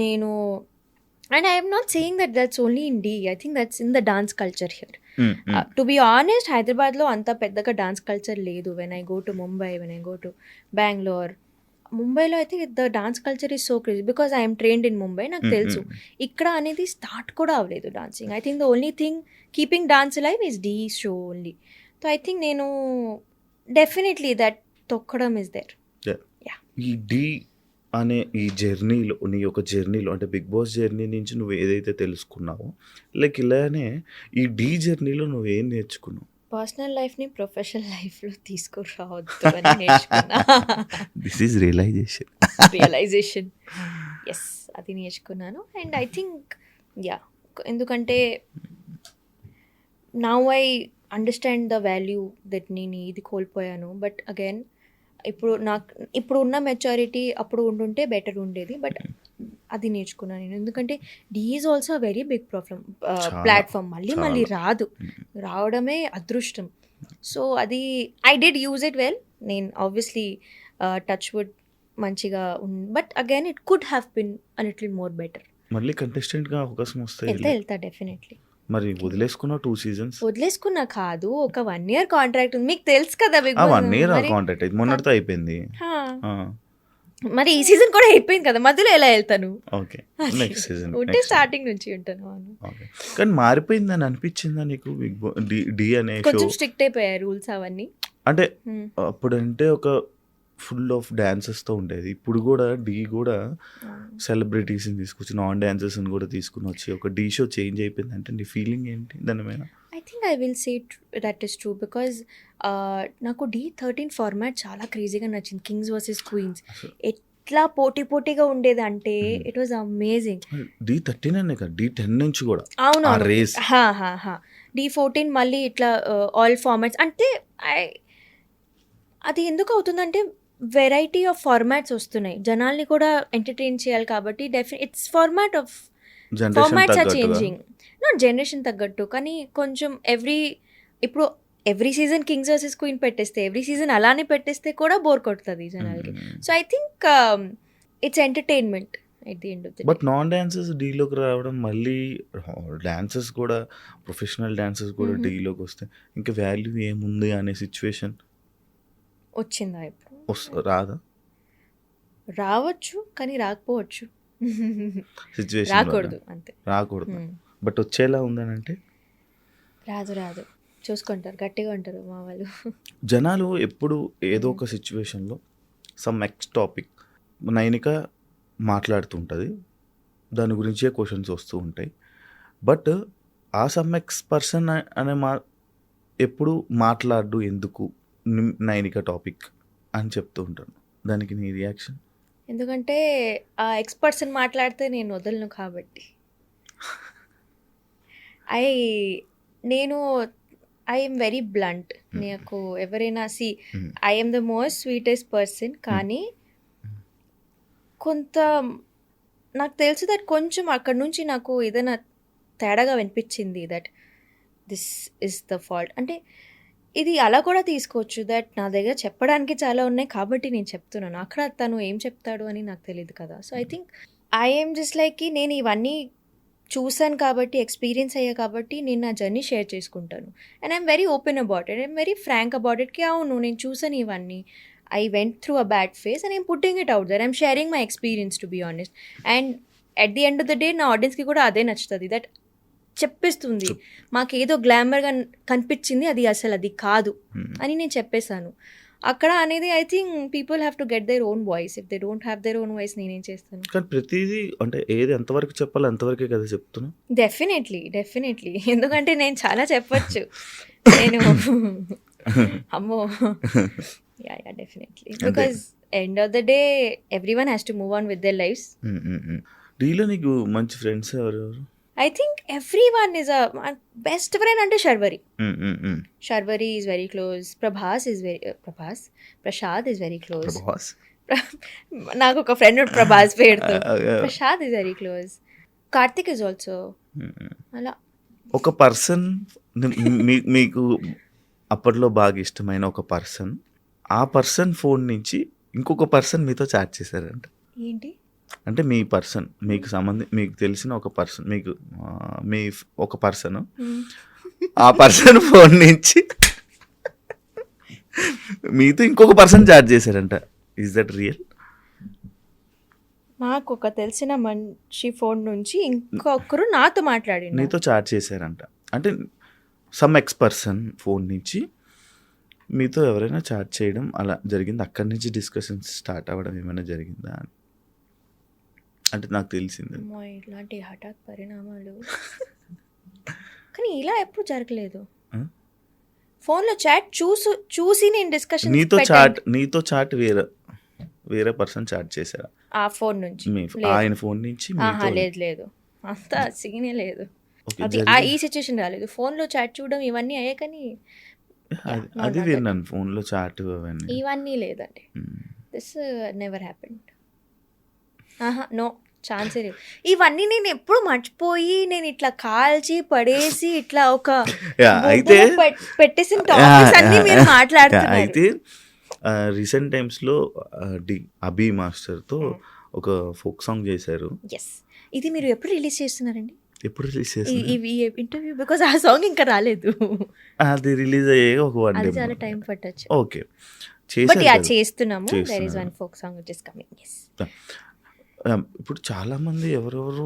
నేను and I'm not saying that's only in Dhee, I think that's in the dance culture here. To be honest, హైదరాబాద్లో అంత పెద్దగా డాన్స్ కల్చర్ లేదు. When I go to Mumbai, when I go to Bengaluru, ముంబైలో అయితే the dance culture is so crazy because I'm trained in Mumbai, నాకు తెలుసు. ఇక్కడ అనేది స్టార్ట్ కూడా అవ్వలేదు dancing. I think the only thing keeping dance live is Dhee show only. So I think నేను డెఫినెట్లీ దట్ తొక్కడం ఇస్ దేర్. ఈ డీ అనే ఈ జర్నీలో, నీ యొక్క జర్నీలో అంటే బిగ్ బాస్ జర్నీ నుంచి నువ్వు ఏదైతే తెలుసుకున్నావో, లైక్ ఇలానే ఈ డీ జర్నీలో నువ్వు ఏం నేర్చుకున్నావు? పర్సనల్ లైఫ్ని ప్రొఫెషనల్ లైఫ్లో తీసుకురావద్దు అని నేర్చుకున్నా. దిస్ ఈజ్ రియలైజేషన్, ఎస్, అది నేర్చుకున్నాను. అండ్ ఐ థింక్ ఎందుకంటే now I understand the value that నేను ఇది కోల్పోయాను. బట్ అగైన్ ఇప్పుడు ఉన్న మెచ్యూరిటీ అప్పుడు ఉండుంటే బెటర్ ఉండేది, బట్ అది నేర్చుకున్నాను నేను. ఎందుకంటే Dhee is also a very big platform, మళ్ళీ రావడమే అదృష్టం. సో అది I did use it well. నేను ఆబ్వియస్లీ టచ్ వుడ్ మంచిగా but again it could have been a little more better. మళ్ళీ కంటెస్టెంట్గా అవకాశం వస్తే వెళ్తా డెఫినెట్లీ. మరి వదిలేసుకున్నావు 2 seasons? వదిలేసుకున్నా కాదు, ఒక 1 year కాంట్రాక్ట్ ఉంది, మీకు తెలుసు కదా బిగ్ 1 year కాంట్రాక్ట్ అయితే మొన్నటితో అయిపోయింది. మరి ఈ సీజన్ కూడా అయిపోయింది కదా, మధ్యలో ఎలా వెళ్తాను? ఓకే, నెక్స్ట్ సీజన్ ఉంటే స్టార్టింగ్ నుంచి ఉంటాను. ఓకే, కానీ మారిపోయిందని అనిపించిందా నీకు బిగ్ బాస్ డి అనే షో? కొంచెం స్ట్రిక్ట్ అయిపోయాయి రూల్స్ అవన్నీ. అంటే అప్పుడంటే ఒక ఫుల్ ఆఫ్ డాన్సెస్తో ఉండేది, ఇప్పుడు కూడా డీ కూడా సెలబ్రిటీస్ని తీసుకొచ్చి నాన్ డాన్సర్స్ని కూడా తీసుకుని వచ్చి ఒక డీ షో చేంజ్ అయిపోయింది. అంటే నీ ఫీలింగ్ ఏంటి దాని మీద? I think I will say that is true because నాకు D13 ఫార్మాట్ చాలా క్రేజీగా నచ్చింది. కింగ్స్ వర్సెస్ క్వీన్స్ ఎట్లా పోటీగా ఉండేది అంటే ఇట్ వాజ్ అమేజింగ్. D13 అనే కదా, D10 నుంచి కూడా అవును రేస్. D14 మళ్ళీ ఇట్లా ఆల్ ఫార్మాట్స్ అంటే అది ఎందుకు అవుతుందంటే వెరైటీ ఆఫ్ ఫార్మాట్స్ వస్తున్నాయి, జనాల్ని కూడా ఎంటర్టైన్ చేయాలి కాబట్టి it's formats are changing. Not generation తగ్గట్టు, కానీ కొంచెం ఇప్పుడు every season kings versus queen పెట్టేస్తే, ఎవ్రీ సీజన్ అలానే పెట్టేస్తే కూడా బోర్ కొడుతుంది జనాలకి. So I think it's entertainment at the end of the day. But non dancers డీలోకి రావడం, మళ్ళీ డాన్సర్స్ కూడా ప్రొఫెషనల్ డాన్సర్స్ కూడా డీలోకి వస్తే ఇంకా వాల్యూ ఏముంది అనే సిచ్యువేషన్ వచ్చిందా? ఇప్పుడు రాదా? రావచ్చు కానీ రాకపోవచ్చు, సిచ్యువేషన్ రాకూడదు అంతే. రాకూడదు, బట్ వచ్చేలా ఉందని అంటే రాదు చూసుకుంటారు, గట్టిగా ఉంటారు మా వాళ్ళు. జనాలు ఎప్పుడు ఏదో ఒక సిచ్యువేషన్లో సమ్ ఎక్స్ టాపిక్ నైనిక మాట్లాడుతుంటుంది, దాని గురించే క్వశ్చన్స్ వస్తూ ఉంటాయి. బట్ ఆ సమ్ ఎక్స్ పర్సన్ అనే ఎప్పుడు మాట్లాడు ఎందుకు నైనిక టాపిక్ అని చెప్తూ ఉంటాను. దానికి నీ రియాక్షన్? ఎందుకంటే ఆ ఎక్స్‌పర్ట్స్‌ని మాట్లాడితే నేను వదలను కాబట్టి. నేను ఐ యామ్ వెరీ బ్లంట్. నాకు ఎవరైనా I am the most sweetest person. కానీ కొంత నాకు తెలుసు దట్ కొంచెం అక్కడి నుంచి నాకు ఏదైనా తేడాగా వినిపించింది that this is the fault. అంటే ఇది అలా కూడా తీసుకోవచ్చు దట్ నా దగ్గర చెప్పడానికి చాలా ఉన్నాయి కాబట్టి నేను చెప్తున్నాను. అక్కడ తను ఏం చెప్తాడు అని నాకు తెలియదు కదా. So I think I am just like నేను ఇవన్నీ చూసాను కాబట్టి, ఎక్స్పీరియన్స్ అయ్యా కాబట్టి నేను నా జర్నీ షేర్ చేసుకుంటాను. And I'm very open about it. I'm very frank about ఇట్కి. అవును నేను చూసాను ఇవన్నీ. I went through a bad phase and I'm putting it out there. I'm sharing my experience to be honest. And at the end of the day నా ఆడియన్స్కి కూడా అదే నచ్చుతుంది. దట్ చెప్పేస్తుంది మాకేదో గ్లామర్గా కనిపించింది, అది అసలు అది కాదు అని నేను చెప్పేశాను అక్కడ అనేది. I think people have to get their own voice. If they don't have their own voice నేనేం చేస్తాను? కానీ ప్రతిదీ అంటే ఏది ఎంతవరకు చెప్పాలో అంతవరకే కదా చెప్తున్నా. డెఫినెట్లీ ఎందుకంటే నేను చాలా చెప్పొచ్చు. నేను అమ్మో yeah definitely because end of the day everyone has to move on with their lives. డీలో నీకు మంచి ఫ్రెండ్స్ ఎవరెవరు? I think everyone is a best friend అంటే Sharvari. Sharvari is very close. Prashad is very close. నాకు ఒక ఫ్రెండ్ ప్రభాస్ పేరుతో. Prasad is very close. Karthik is also. అలా ఒక పర్సన్ మీకు అప్పట్లో బాగా ఇష్టమైన ఒక పర్సన్, ఆ పర్సన్ ఫోన్ నుంచి ఇంకొక పర్సన్ మీతో చాట్ చేశారంట. ఏంటి అంటే మీ పర్సన్ మీకు తెలిసిన ఒక పర్సన్, మీకు మీ ఒక పర్సన్, ఆ పర్సన్ ఫోన్ నుంచి మీతో ఇంకొక పర్సన్ చాట్ చేశారంట. Is that real? నాకు ఒక తెలిసిన మనిషి ఫోన్ నుంచి ఇంకొకరు నాతో మాట్లాడి నీతో చాట్ చేశారంట. అంటే సమ్ ఎక్స్ పర్సన్ ఫోన్ నుంచి మీతో ఎవరైనా చాట్ చేయడం అలా జరిగింది. అక్కడి నుంచి డిస్కషన్స్ స్టార్ట్ అవ్వడం ఏమైనా జరిగిందా అని అంటే నాకు తెలిసింది. ఇట్లాంటి హఠాత్ పరిణామాలు కానీ ఇలా ఎప్పుడు జరగలేదు. ఫోన్లో చాట్ చూసి నేను డిస్కషన్ నీతో చాట్ వేరే పర్సన్ చాట్ చేశారా ఆ ఫోన్ నుంచి? ఆయన ఫోన్ నుంచి? లేదు అంత సీనే లేదు. అది ఈ సిచ్యువేషన్ రాలేదు. ఫోన్లో చాట్ చూడడం ఇవన్నీ అయ్యే కానీ అది విన్నాను. ఫోన్లో చాట్ ఇవన్నీ లేదండి. This never happened. నో ఛాన్సే లేదు. ఇవన్నీ నేను ఎప్పుడు మర్చిపోయి నేను ఇట్లా కాల్చి పడేసి ఇట్లా ఒక అయితే పెట్టేసిన టాపిక్స్ అన్ని మీరు మాట్లాడుతున్నారు. అయితే రీసెంట్ టైమ్స్లో అభి మాస్టర్తో ఒక ఫోక్ సాంగ్ చేశారు. ఎస్, ఇది మీరు ఎప్పుడు రిలీజ్ చేస్తున్నారండి? ఎప్పుడు రిలీజ్ చేస్తారు ఈ ఇంటర్వ్యూ? బికాజ్ ఆ సాంగ్ ఇంకా రాలేదు. అది రిలీజ్ అయ్యే ఒక 1 డే చాలా టైం పట్టొచ్చు. ఓకే, చేస్తున్నాము. There is one folk song which is coming. ఇప్పుడు చాలా మంది ఎవరెవరు